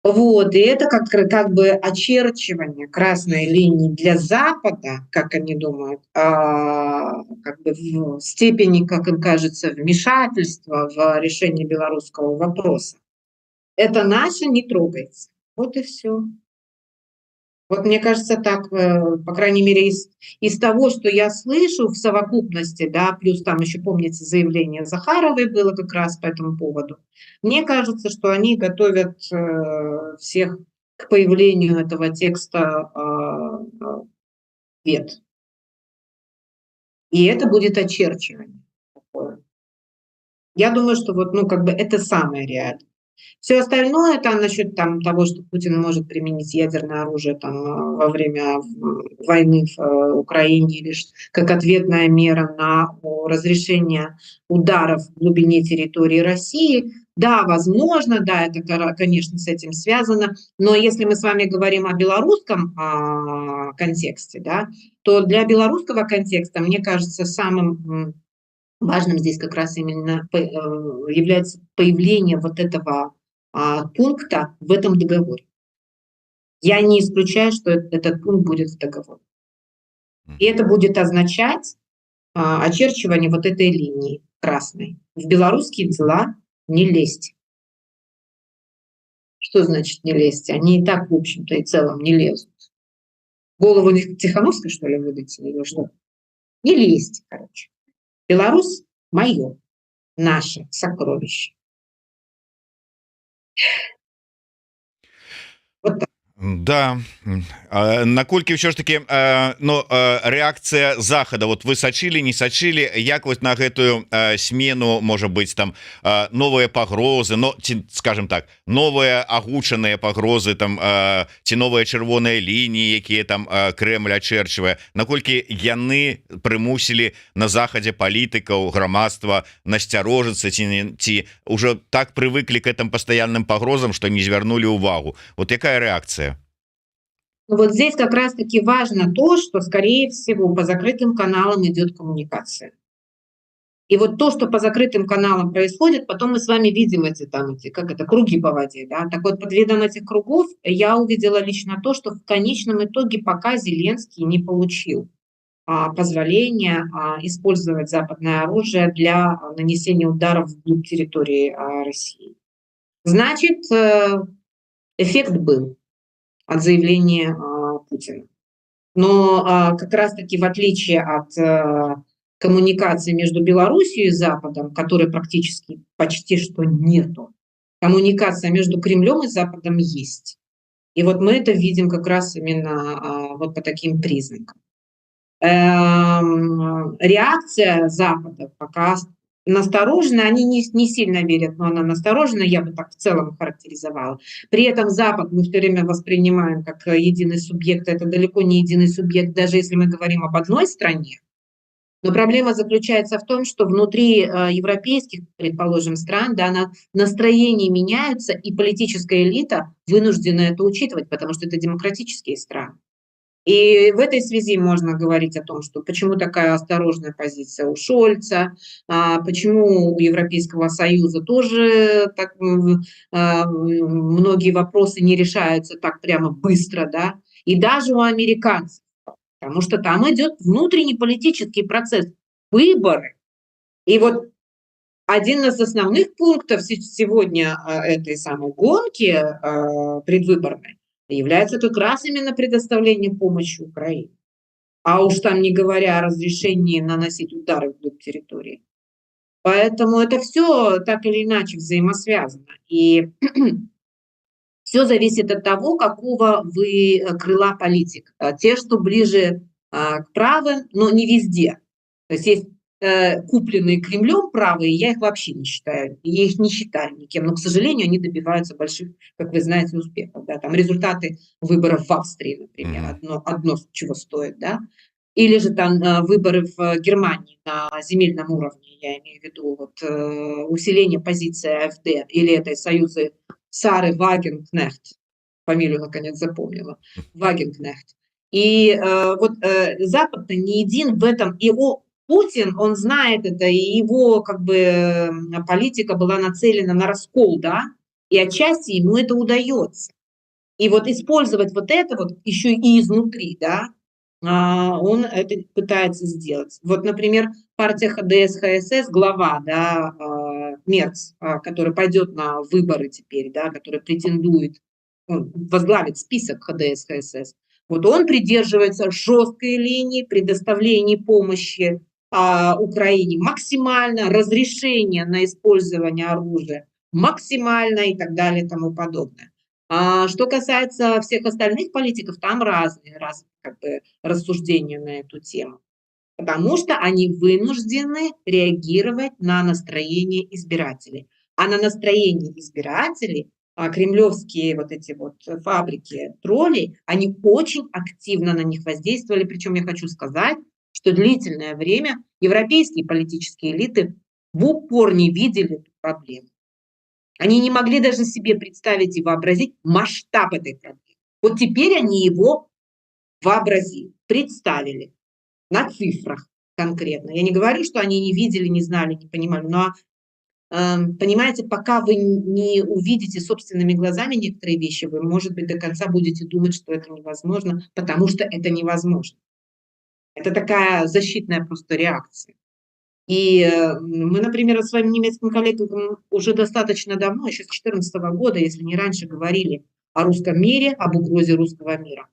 Speaker 2: И это как бы очерчивание красной линии для Запада, как они думают, как бы в степени, как им кажется, вмешательства в решение белорусского вопроса. Это наше не трогается. Вот и все. Вот мне кажется, так, по крайней мере, из того, что я слышу в совокупности, да, плюс там еще, помните, заявление Захаровой было как раз по этому поводу, мне кажется, что они готовят всех к появлению этого текста вет. И это будет очерчивание такое. Я думаю, что вот, ну, как бы это самое реальное. Все остальное это насчет там того, что Путин может применить ядерное оружие там во время войны в Украине или как ответная мера на разрешение ударов в глубине территории России. Да, возможно, да, это, конечно, с этим связано. Но если мы с вами говорим о белорусском контексте, да, то для белорусского контекста, мне кажется, самым важным здесь как раз именно является появление вот этого пункта в этом договоре. Я не исключаю, что этот пункт будет в договоре. И это будет означать очерчивание вот этой линии красной. В белорусские дела не лезть. Что значит не лезть? Они и так, в общем-то, и целом не лезут. Голову Тихановской, что ли, выдать или что? Не лезть, короче. Беларусь – мое, наше сокровище. Вот так.
Speaker 1: Да, наколькі ўсё ж таки рэакцыя захада, вот вы сачылі, не сачылі, як вось на гэтую смену, можа быть, там новыя пагрозы, но ці, скажем так, новыя агучаныя пагрозы, там ці новыя чырвоныя лініі, якія там Крэмль ачэрчвае, наколькі яны прымусілі на захадзе палітыкаў, грамадства насцярожыцца, ці уже так прывыклі к этим пастаянным пагрозам, што не звярнулі ўвагу. Вот якая рэакцыя?
Speaker 2: Вот здесь как раз-таки важно то, что, скорее всего, по закрытым каналам идет коммуникация. И вот то, что по закрытым каналам происходит, потом мы с вами видим эти там, как это, круги по воде, да. Так вот, под видом этих кругов я увидела лично то, что в конечном итоге пока Зеленский не получил позволения использовать западное оружие для нанесения ударов вглубь территории России. Значит, эффект был от заявления Путина. Но как раз-таки в отличие от коммуникации между Белоруссией и Западом, которой практически почти что нету, коммуникация между Кремлем и Западом есть. И вот мы это видим как раз именно вот по таким признакам. Реакция Запада пока насторожена, они не сильно верят, но она насторожена, я бы так в целом характеризовала. При этом Запад мы все время воспринимаем как единый субъект, это далеко не единый субъект, даже если мы говорим об одной стране. Но проблема заключается в том, что внутри европейских, предположим, стран, да, настроения меняются, и политическая элита вынуждена это учитывать, потому что это демократические страны. И в этой связи можно говорить о том, что почему такая осторожная позиция у Шольца, почему у Европейского Союза тоже так, многие вопросы не решаются так прямо быстро, да, и даже у американцев, потому что там идет внутренний политический процесс, выборы. И вот один из основных пунктов сегодня этой самой гонки предвыборной является как раз именно предоставление помощи Украине. А уж там не говоря о разрешении наносить удары вглубь территории. Поэтому это все так или иначе взаимосвязано. И все зависит от того, какого вы крыла политик. Те, что ближе к правым, но не везде. То есть купленные Кремлем правые, я их вообще не считаю. Я их не считаю никем. Но, к сожалению, они добиваются больших, как вы знаете, успехов. Да? Там результаты выборов в Австрии, например, одно чего стоит. Да? Или же там выборы в Германии на земельном уровне, я имею в виду вот, усиление позиции АфД или этой союза Сары Вагенкнехт, фамилию наконец запомнила, Вагенкнехт. И Запад-то не един в этом, и Путин, он знает это, и его как бы политика была нацелена на раскол, да, и отчасти ему это удается. И вот использовать вот это вот еще и изнутри, да, он это пытается сделать. Вот, например, партия ХДС-ХСС, глава, да, Мерц, который пойдет на выборы теперь, да, который претендует, возглавит список ХДС-ХСС, вот он придерживается жесткой линии предоставления помощи Украине максимально, разрешение на использование оружия максимально и так далее и тому подобное. Что касается всех остальных политиков, там разные как бы, рассуждения на эту тему, потому что они вынуждены реагировать на настроение избирателей. А на настроение избирателей кремлевские вот эти вот фабрики троллей, они очень активно на них воздействовали. Причем я хочу сказать, что длительное время европейские политические элиты в упор не видели эту проблему. Они не могли даже себе представить и вообразить масштаб этой проблемы. Вот теперь они его вообразили, представили на цифрах конкретно. Я не говорю, что они не видели, не знали, не понимали, но, понимаете, пока вы не увидите собственными глазами некоторые вещи, вы, может быть, до конца будете думать, что это невозможно, потому что это невозможно. Это такая защитная просто реакция. И мы, например, с своим немецким коллегам уже достаточно давно, еще с 2014 года, если не раньше, говорили о русском мире, об угрозе русского мира.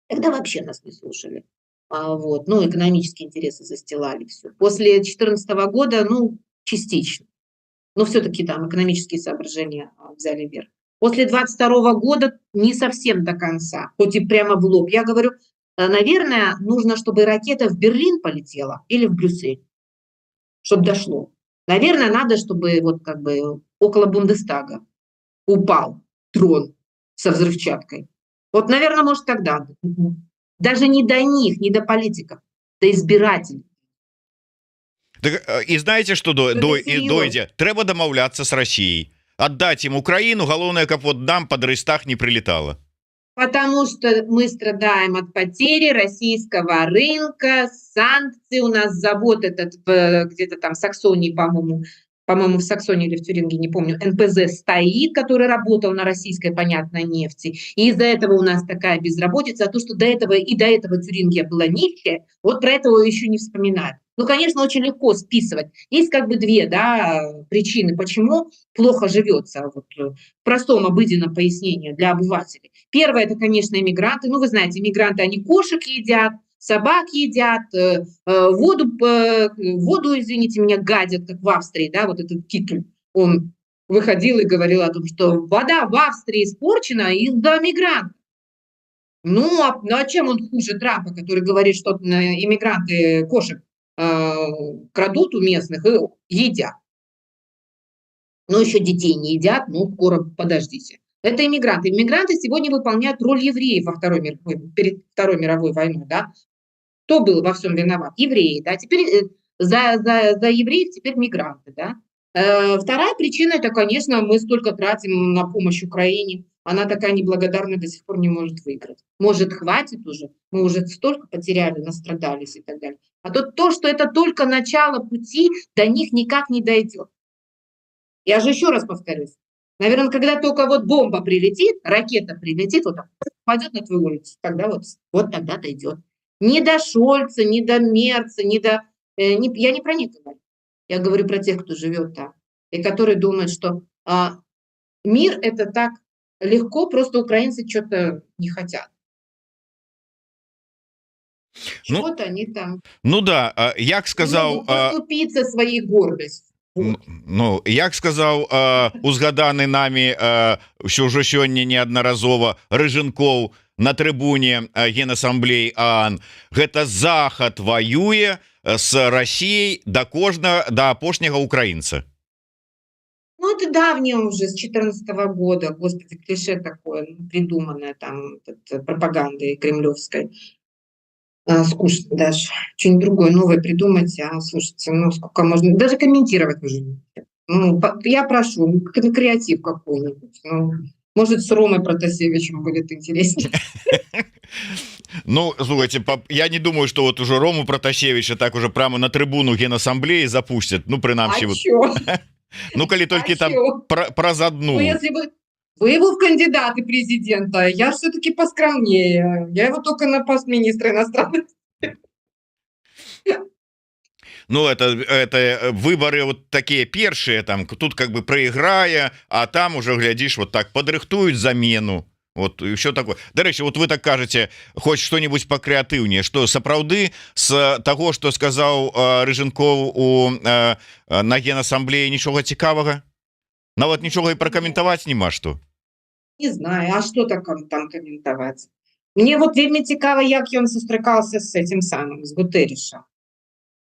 Speaker 2: Тогда вообще нас не слушали. Вот, ну, экономические интересы застилали все. После 2014 года, ну, частично. Но все-таки там экономические соображения взяли верх. После 2022 года не совсем до конца, хоть и прямо в лоб. Я говорю, наверное, нужно, чтобы ракета в Берлин полетела или в Брюссель, чтобы дошло. Наверное, надо, чтобы вот как бы около Бундестага упал дрон со взрывчаткой. Вот, наверное, может тогда. Даже не до них, не до политиков, до избирателей.
Speaker 1: Так, і знаете что дойдзе трэба дамаўляцца с Россией, отдать им Украину, галоўнае каб вот нам под Рейхстаг не прилетало.
Speaker 2: Потому что мы страдаем от потери российского рынка, санкций. У нас завод этот где-то там в Саксонии, по-моему, в Саксонии или в Тюрингии, не помню, НПЗ стоит, который работал на российской, понятно, нефти. И из-за этого у нас такая безработица. А то, что до этого Тюрингия была нищая, вот про этого еще не вспоминают. Ну, конечно, очень легко списывать. Есть как бы две, да, причины, почему плохо живется. Вот, в простом обыденном пояснении для обывателей. Первое, это, конечно, иммигранты. Ну, вы знаете, иммигранты, они кошек едят, собак едят, воду, извините меня, гадят, как в Австрии, да, вот этот Кикль, он выходил и говорил о том, что вода в Австрии испорчена из-за мигрантов. Ну, а чем он хуже Трампа, который говорит, что иммигранты кошек крадут у местных и едят? Но еще детей не едят, ну, скоро, подождите. Это иммигранты. Иммигранты сегодня выполняют роль евреев перед Второй мировой войной, да. Кто был во всем виноват? Евреи, да. Теперь за евреев теперь мигранты, да. Вторая причина – это, конечно, мы столько тратим на помощь Украине. Она такая неблагодарная, до сих пор не может выиграть. Может, хватит уже? Мы уже столько потеряли, настрадались и так далее. А то, что это только начало пути, до них никак не дойдет. Я же еще раз повторюсь. Наверное, когда только вот бомба прилетит, ракета прилетит, вот так, пойдет на твою улицу, тогда вот тогда дойдет. Ни до Шольца, ни до Мерца, я не про них говорю. Я говорю про тех, кто живет там. И которые думают, что мир это так легко, просто украинцы что-то не хотят.
Speaker 1: Ну,
Speaker 2: Что-то они там
Speaker 1: ну да, як сказаў
Speaker 2: поступиться своей гордостью.
Speaker 1: Ну, як сказаў узгаданы намі ўсё ўжо сёння неаднаразова Рыжынкоў на трыбуне Генасамблеі ААН, гэта Захад ваюе с Россией до апошняга украінца.
Speaker 2: Ну, это давнее уже, с 2014 года, господи, клише такое, придуманное там пропагандой кремлевской. Скучно даже. Что-нибудь другое, новое придумать, слушайте, ну, сколько можно, даже комментировать уже не хотят. Ну, я прошу, креатив какой-нибудь, ну, может, с Ромой Протасевичем будет интереснее.
Speaker 1: Ну, слушайте, я не думаю, что вот уже Рому Протасевича так уже прямо на трибуну Генассамблеи запустят, ну, принамсі. Ну, коли только там праз одну.
Speaker 2: Ну, если вы его в кандидаты президента, я все-таки поскромнее. Я его только на пост министра иностранных.
Speaker 1: Ну, это выборы вот такие першие, там, тут как бы проиграя, а там уже, глядишь, вот так подрыхтуют замену. Вот и все такое. Дарэчы, вот вы так кажете, хоть что-нибудь покреатыўнее, что сапраўды с того, что сказал Рыжынкоў на Генассамблеі, ничего цікавага? Нават ничего и прокомментовать нема что.
Speaker 2: Не знаю, а что там комментовать? Мне вот вельмі цікава, як ён сустракаўся с этим самым, с Гутерришем.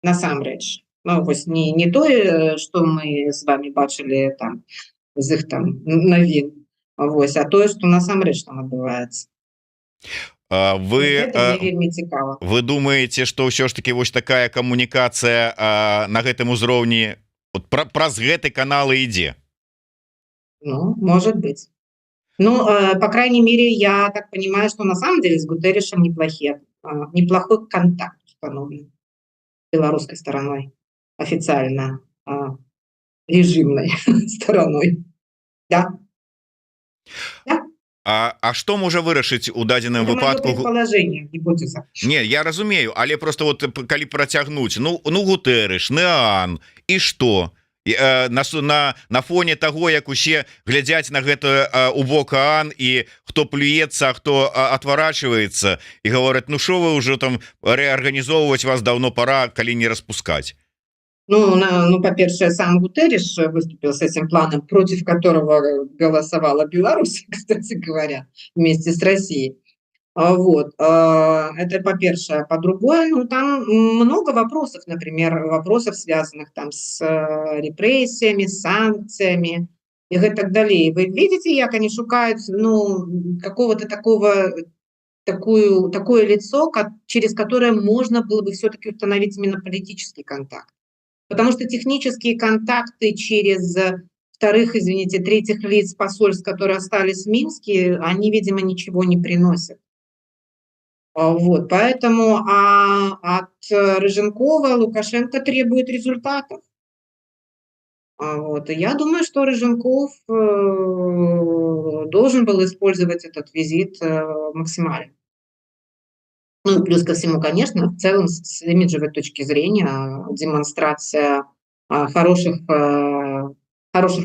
Speaker 2: Насамрэч. Ну, вось не тое, что мы с вами бачылі там з іх там навін. Вось, а тое, што насамрэч там адбываецца.
Speaker 1: Вы думаете, что ўсё ж таки вось такая камунікацыя на гэтым узроўні вот праз гэты каналы ідзе?
Speaker 2: Ну, может быть. Ну, по крайней мере, я так понимаю, что на самом деле с Гутерришем неплохой контакт установлен белорусской стороной, официально режимной стороной. Да.
Speaker 1: А што можа вырашыць у дадзеным выпадку? Не, я разумею, але просто вот калі працягнуць, ну Гутэрыш, ААН і што? На фоне того, як усе глядзяць на гэта у бок ААН і хто плюецца, хто отворачивается і говорят, ну шо вы уже там реорганизовывать, вас давно пора, калі не распускать.
Speaker 2: Ну, по-перше, сам Гутерриш выступил с этим планом, против которого голосовала Беларусь, кстати говоря, вместе с Россией. Вот, это по-перше. По-другое, ну, там много вопросов, например, вопросов, связанных там с репрессиями, санкциями и так далее. Вы видите, як они шукают, ну, какого-то такое лицо, через которое можно было бы все-таки установить именно политический контакт. Потому что технические контакты через вторых, извините, третьих лиц посольств, которые остались в Минске, они, видимо, ничего не приносят. Вот, поэтому от Рыженкова Лукашенко требует результатов. Вот, и я думаю, что Рыженков должен был использовать этот визит максимально. Ну, и плюс ко всему, конечно, в целом с имиджевой точки зрения демонстрация хороших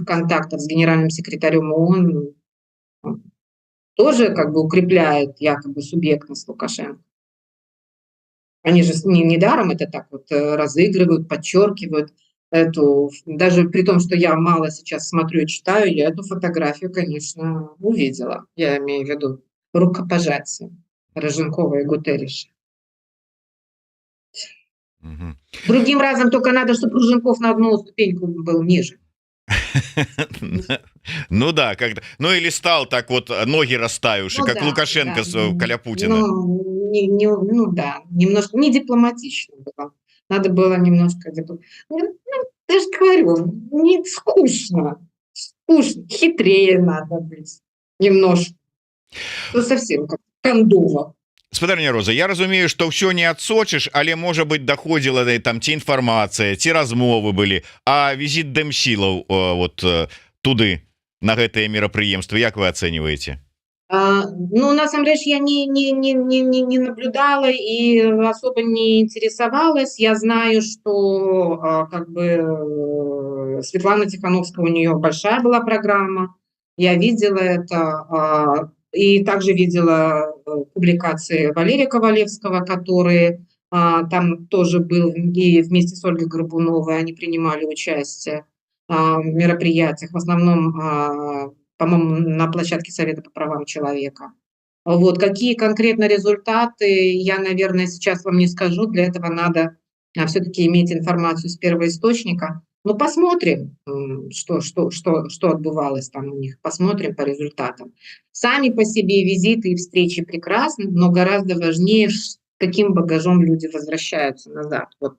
Speaker 2: контактов с генеральным секретарем ООН тоже как бы укрепляет якобы субъектность Лукашенко. Они же недаром это так вот разыгрывают, подчеркивают эту, даже при том, что я мало сейчас смотрю и читаю, я эту фотографию, конечно, увидела. Я имею в виду рукопожатие Рыженкова и Гутерриша.
Speaker 1: Мгм.
Speaker 2: Другим разом только надо, чтобы Рыженков на одну ступеньку был ниже.
Speaker 1: Ну да, как-то. Ну или стал так вот, ноги расставивши,
Speaker 2: Ну
Speaker 1: как
Speaker 2: да,
Speaker 1: Лукашенко
Speaker 2: да.
Speaker 1: каля Путина.
Speaker 2: Ну да, немножко не дипломатично было. Надо было немножко ну, я же говорю, не скучно. Скучно. Хитрее надо быть. Немножко. Ну, совсем как кондово.
Speaker 1: Спадарня Роза, я разумею, што ўсё не адсочыш, але можа быть даходзіла там ці інфармацыя, ці размовы былі, а візіт дэмсілаў вот туды на гэтае мерапрыемства, як вы ацэньваеце?
Speaker 2: Ну, на самом деле, я не наблюдала и особо не интересовалась. Я знаю, что как бы Светлана Тихановская, у нее большая была программа. Я видела это. И также видела публикации Валерия Ковалевского, который там тоже был, и вместе с Ольгой Горбуновой они принимали участие в мероприятиях. В основном по-моему, на площадке Совета по правам человека. Вот. Какие конкретно результаты, я, наверное, сейчас вам не скажу. Для этого надо все-таки иметь информацию с первоисточника. Ну, посмотрим, что отбывалось там у них. Посмотрим по результатам. Сами по себе визиты и встречи прекрасны, но гораздо важнее, с каким багажом люди возвращаются назад. Вот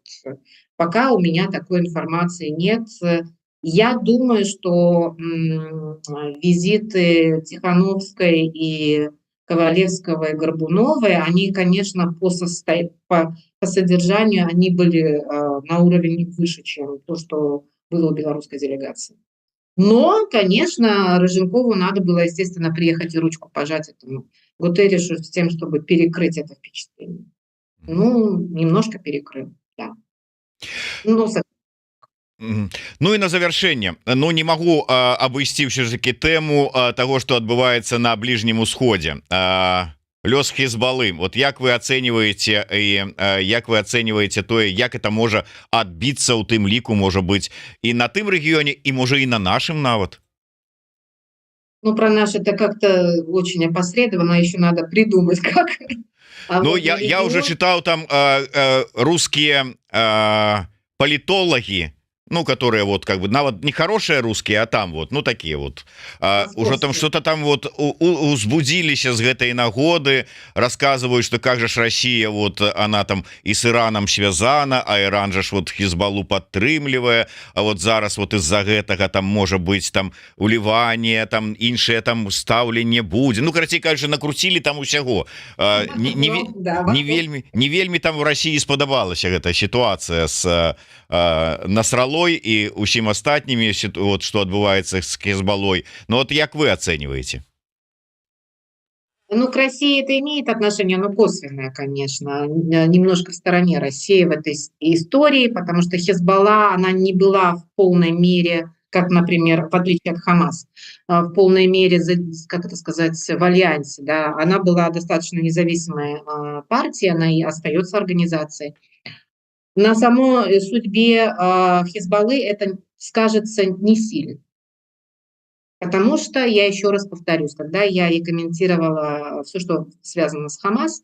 Speaker 2: пока у меня такой информации нет. Я думаю, что визиты Тихановской и Ковалевского и Горбуновой, они, конечно, по содержанию, они были на уровень выше, чем то, что было у белорусской делегации. Но, конечно, Рыженкову надо было, естественно, приехать и ручку пожать этому Гутерришу с тем, чтобы перекрыть это впечатление. Ну, немножко перекрыл, да. Ну,
Speaker 1: Ну і на завяршэнне, ну не магу абысці ўсё ж таки тэму того, што адбываецца на бліжнім усходзе, лёс Хезбаллы. Вот як вы ацэньваеце і як вы ацэньваеце тое, як это можа адбіцца ў тым ліку, можа быць і на тым рэгіёне, і можа і на нашым нават?
Speaker 2: Ну, про наш это как-то очень опосредованно, еще надо придумать, как.
Speaker 1: Ну,
Speaker 2: Вот
Speaker 1: я уже читал там русские политологи, ну, которые вот как бы нават не хорошие русские, а там вот, ну, такие вот уже там что-то там вот узбудзіліся з гэтай нагоды, рассказывают, что как же ж Россия вот она там и с Ираном связана, а Иран же ж вот Хезбаллу падтрымлівае, а вот зараз вот из-за гэтага там можа быть там у Ливане там іншае там стаўленне будзе, ну, карацей кажа, накруцілі там усяго. Не вельмі там в России спадабалася гэта ситуация с Насралой и усім астатнімі, вот что отбывается с Хезбаллой. Но вот як вы оцениваете?
Speaker 2: Ну, к России это имеет отношение, но косвенное, конечно, немножко в стороне России в этой истории, потому что Хезбалла, она не была в полной мере, как, например, в отличие от Хамас, в полной мере, как это сказать, в альянсе, да, она была достаточно независимой партией, она и остается организацией. На самой судьбе Хезбаллы это скажется не сильно. Потому что, я еще раз повторюсь, когда я и комментировала все, что связано с Хамас,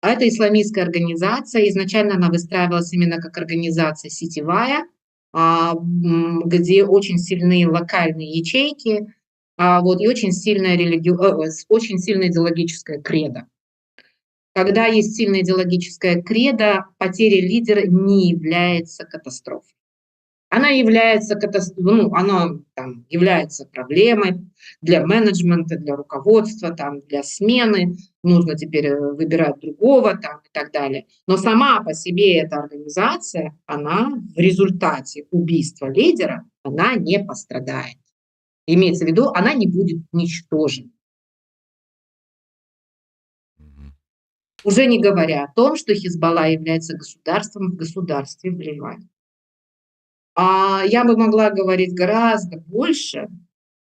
Speaker 2: это исламистская организация, изначально она выстраивалась именно как организация сетевая, где очень сильные локальные ячейки, вот, и очень сильная идеологическая кредо. Когда есть сильная идеологическая кредо, потеря лидера не является катастрофой. Она является она там является проблемой для менеджмента, для руководства, там, для смены. Нужно теперь выбирать другого там, и так далее. Но сама по себе эта организация, она в результате убийства лидера, она не пострадает. Имеется в виду, она не будет уничтожена. Уже не говоря о том, что Хизбалла является государством в государстве в Ливане. Я бы могла говорить гораздо больше,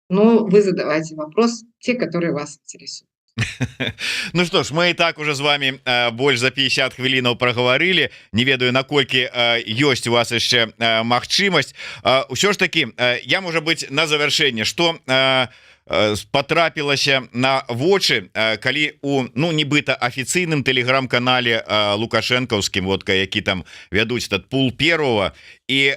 Speaker 2: но вы задавайте вопрос, те, которые вас интересуют.
Speaker 1: Ну что ж, мы і так уже з вами больш за 50 хвілінаў праговорили. Не ведаю, наколькі ёсць у вас яшчэ магчымасць. Усё ж таки, я, можа быть, на завяршэнне, што потрапілася на вочы, калі у нібыта афіцыйным тэлеграм-канале лукашэнкаўскім, які там вядуць этот пул первого, і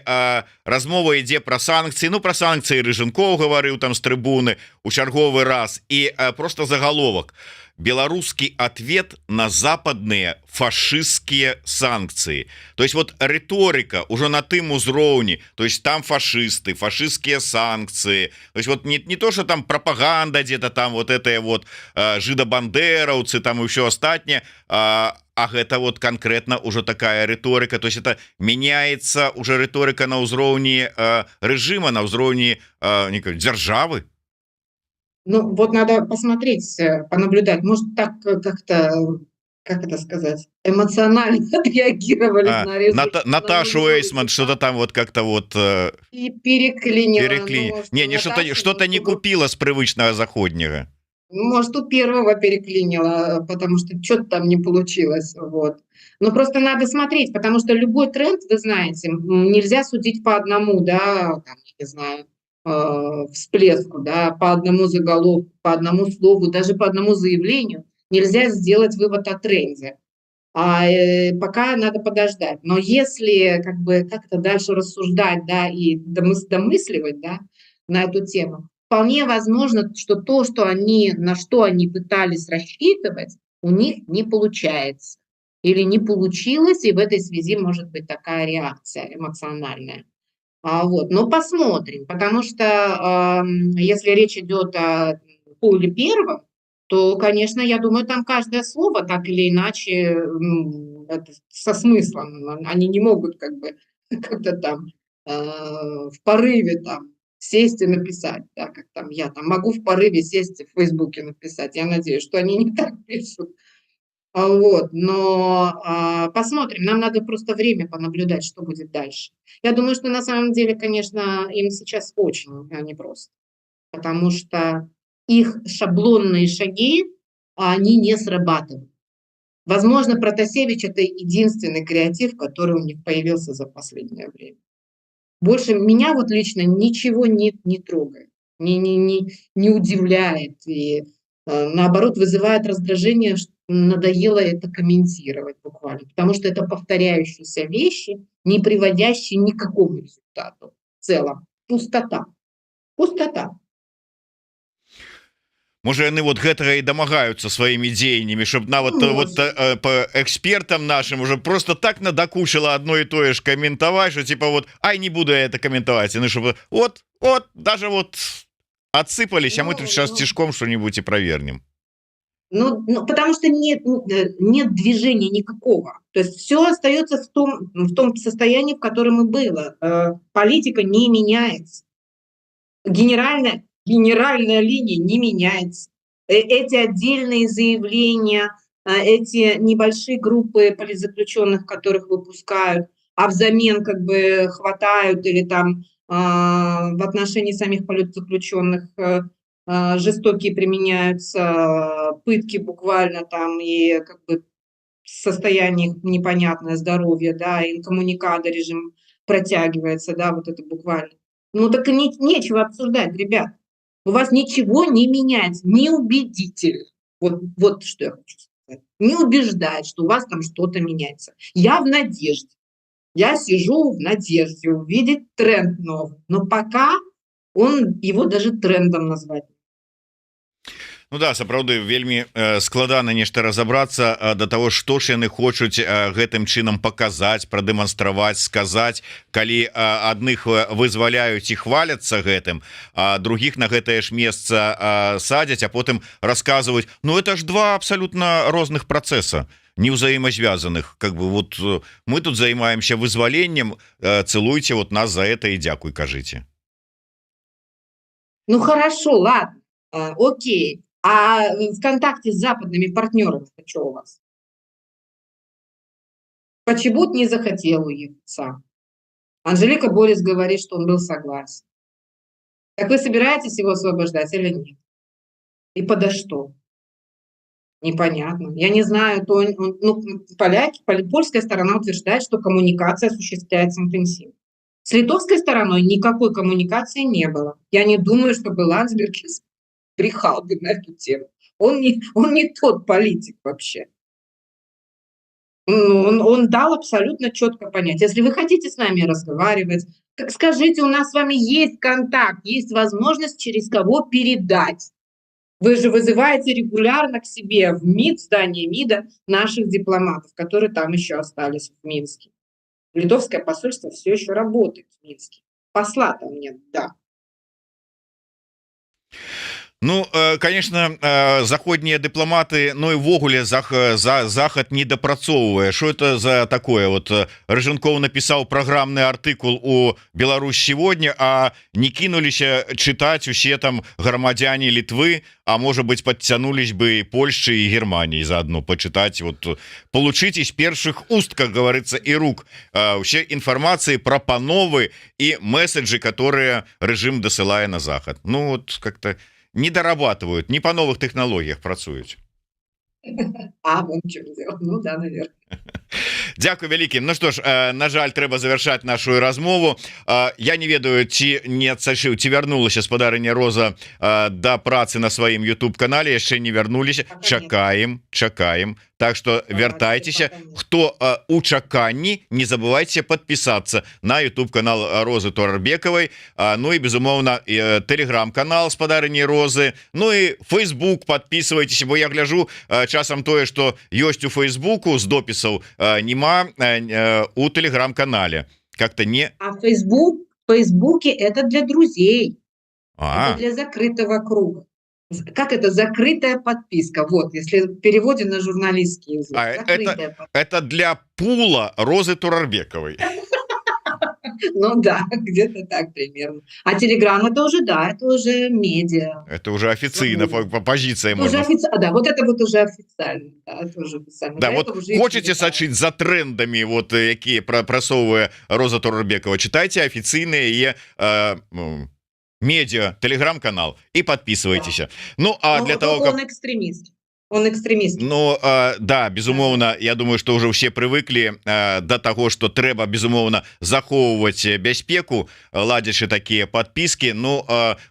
Speaker 1: размова ідзе пра санкцыі. Пра санкцыі Рыжынкоў гаварыў там з трыбуны у чарговы раз, і просто заголовок: беларускі ответ на западныя фашистские санкции. То есть вот риторика уже на тым узроўні, то есть там фашисты, фашистские санкции, то есть вот не то, что там пропаганда где-то там вот это вот жидобандераўцы там и все остатнее, а гэта вот конкретно уже такая риторика. То есть это меняется уже риторика на узроўні режима, на узроўні державы.
Speaker 2: Вот надо посмотреть, понаблюдать. Может, так как-то, как это сказать, эмоционально отреагировали на результат.
Speaker 1: Наташу Эйсман что-то там вот как-то вот...
Speaker 2: И переклинило.
Speaker 1: Не, что-то не купила с привычного заходнего.
Speaker 2: Может, у первого переклинило, потому что что-то там не получилось. Вот. Но просто надо смотреть, потому что любой тренд, вы знаете, нельзя судить по одному, да, там, не знаю, всплеску, да, по одному заголовку, по одному слову, даже по одному заявлению нельзя сделать вывод о тренде. Пока надо подождать. Но если как-то дальше рассуждать, да, и домысливать, да, на эту тему, вполне возможно, что то, на что они пытались рассчитывать, у них не получается. Или не получилось, и в этой связи может быть такая реакция эмоциональная. Но посмотрим, потому что если речь идет о пуле первом, то, конечно, я думаю, там каждое слово так или иначе со смыслом. Они не могут как-то там в порыве там сесть и написать, да, как там я там могу в порыве сесть в Фейсбуке написать. Я надеюсь, что они не так пишут. Но посмотрим, нам надо просто время понаблюдать, что будет дальше. Я думаю, что на самом деле, конечно, им сейчас очень непросто, потому что их шаблонные шаги, они не срабатывают. Возможно, Протасевич – это единственный креатив, который у них появился за последнее время. Больше меня вот лично ничего не трогает, не удивляет и наоборот вызывает раздражение, что надоело это комментировать буквально, потому что это повторяющиеся вещи, не приводящие ни к какому результату в целом. Пустота.
Speaker 1: Можа, яны вот гэтага і дамагаюцца сваімі дзеяннямі, щоб нават по экспертам нашим уже просто так надакучыла одно и тое ж каментаваць, что типа вот не буду я это комментовать, яны чтобы вот даже вот отсыпались, а мы тут сейчас тишком что-нибудь и провернем.
Speaker 2: Потому что нет движения никакого. То есть все остается в том состоянии, в котором и было. Политика не меняется. Генеральная линия не меняется. Эти отдельные заявления, эти небольшие группы политзаключенных, которых выпускают, а взамен хватают или там в отношении самих политзаключенных жестокие применяются, пытки буквально там, и состояние непонятное, здоровье, да, инкоммуникадо режим протягивается, да, вот это буквально. Так и нечего обсуждать, ребят. У вас ничего не меняется, не убедительно. Вот что я хочу сказать. Не убеждать, что у вас там что-то меняется. Я в надежде. Я сижу в надежде увидеть тренд новый. Но пока его даже трендом назвать.
Speaker 1: Ну да, сапраўды вельмі складана нешта разобрацца до того, што ж яны хочуць гэтым чынам паказаць, прадэманстраваць, сказаць, калі адных вызваляюць і хваляцца гэтым, а других на гэтае ж месца садзяць, а потым расказваюць: ну это ж два абсолютно розных працэса, неўзаемазвязаных. Как бы вот мы тут займаемся вызваленнем, цэлуйте вот нас за это и дзякуй, кажыце.
Speaker 2: Ну хорошо, ладно, окей. А в контакте с западными партнерами что у вас? Почему не захотел уехать сам? Анжелика Борис говорит, что он был согласен. Так вы собираетесь его освобождать или нет? И подо что? Непонятно. Я не знаю, польская сторона утверждает, что коммуникация осуществляется интенсивно. С литовской стороной никакой коммуникации не было. Я не думаю, чтобы Ландсбергис брехал бы на эту тему. Он не тот политик вообще. Он дал абсолютно четко понять. Если вы хотите с нами разговаривать, так скажите, у нас с вами есть контакт, есть возможность через кого передать. Вы же вызываете регулярно к себе в МИД, здание МИДа, наших дипломатов, которые там еще остались в Минске. Литовское посольство все еще работает в Минске. Посла там нет, да.
Speaker 1: Ну, конечно, заходнія дыпламаты, ну і ввогуле захад не дапрацоўвае. Что это за такое? Вот Рыжанков написал программный артыкул у Беларусь сегодня, а не кинуліся чытаць усе там грамадзяне Литвы, а может быть подтянулись бы и Польши, и Германии заодно почитать, вот получить из первых уст, как говорится, и рук все информации про пановы и месседжи, которые режим досылает на Захад. Ну вот как-то не дорабатывают, не по новых технологиях працуюць.
Speaker 2: Вон в чём дело. Ну да, наверное.
Speaker 1: Дякую вялікім. Ну что ж, на жаль, трэба завершаць нашу размову. Я не ведаю, ці не адсачыў, ці вярнулася спадарыня Роза да працы на сваім YouTube канале, яшчэ не вярнуліся. Чакаем. Так что вяртайцеся. Хто у чаканні, не забывайте подписаться на YouTube канал Розы Торарбекавай. Ну и безумоўна телеграм-канал спадарыні Розы. Ну и Facebook подписывайтесь, бо я гляжу часам тое, что ёсць у Фейсбуку з допісаў нема у телеграм-канале. Как-то не...
Speaker 2: А в Фейсбуке это для друзей. Это для закрытого круга. Как это? Закрытая подписка. Вот, если в переводе на журналистский язык.
Speaker 1: Это для пула Розы Торарбековой.
Speaker 2: Ну да, где-то так примерно. А Телеграм это уже, да, это уже медиа.
Speaker 1: Это уже официально, по позиции
Speaker 2: можно. Да, вот это вот уже официально. Да, это уже официально.
Speaker 1: Да, вот хочете сочить за трендами, вот, какие просовывая Роза Торарбекова, читайте официальные медиа, телеграм-канал и подписывайтесь. Да. Ну, а для того,
Speaker 2: как... Он экстремист. Он экстремист.
Speaker 1: Ну да, безумоўна, я думаю, что уже все привыкли до того, что трэба безумоўна захоўваць бяспеку, ладзячы такие подписки. Ну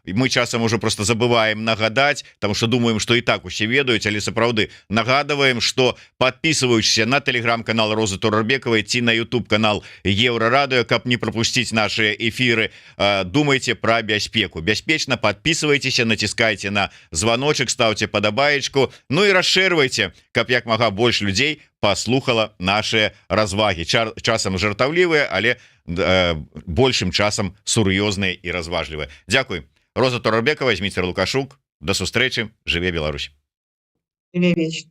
Speaker 1: мы часам уже просто забываем нагадать, потому что думаем, что и так усе ведаюць, але сапраўды нагадываем, что подписываючыся на телеграм-канал Розы Торарбекавай ці на YouTube канал Еврорадио, каб не пропустить наши эфиры, думайте про бяспеку. Бяспечна подписывайтесь, натискайте на звоночек, ставьте подобаечку. Ну и расширвайте, каб як мага больш людзей паслухала наши развагі, часам жартаўлівыя, але большым часам сур'ёзныя і разважлівыя. Дзякуй. Роза Торарбекова, Зміцер Лукашук, до сустрэчы, жыве Беларусь.
Speaker 2: Жыве вечна.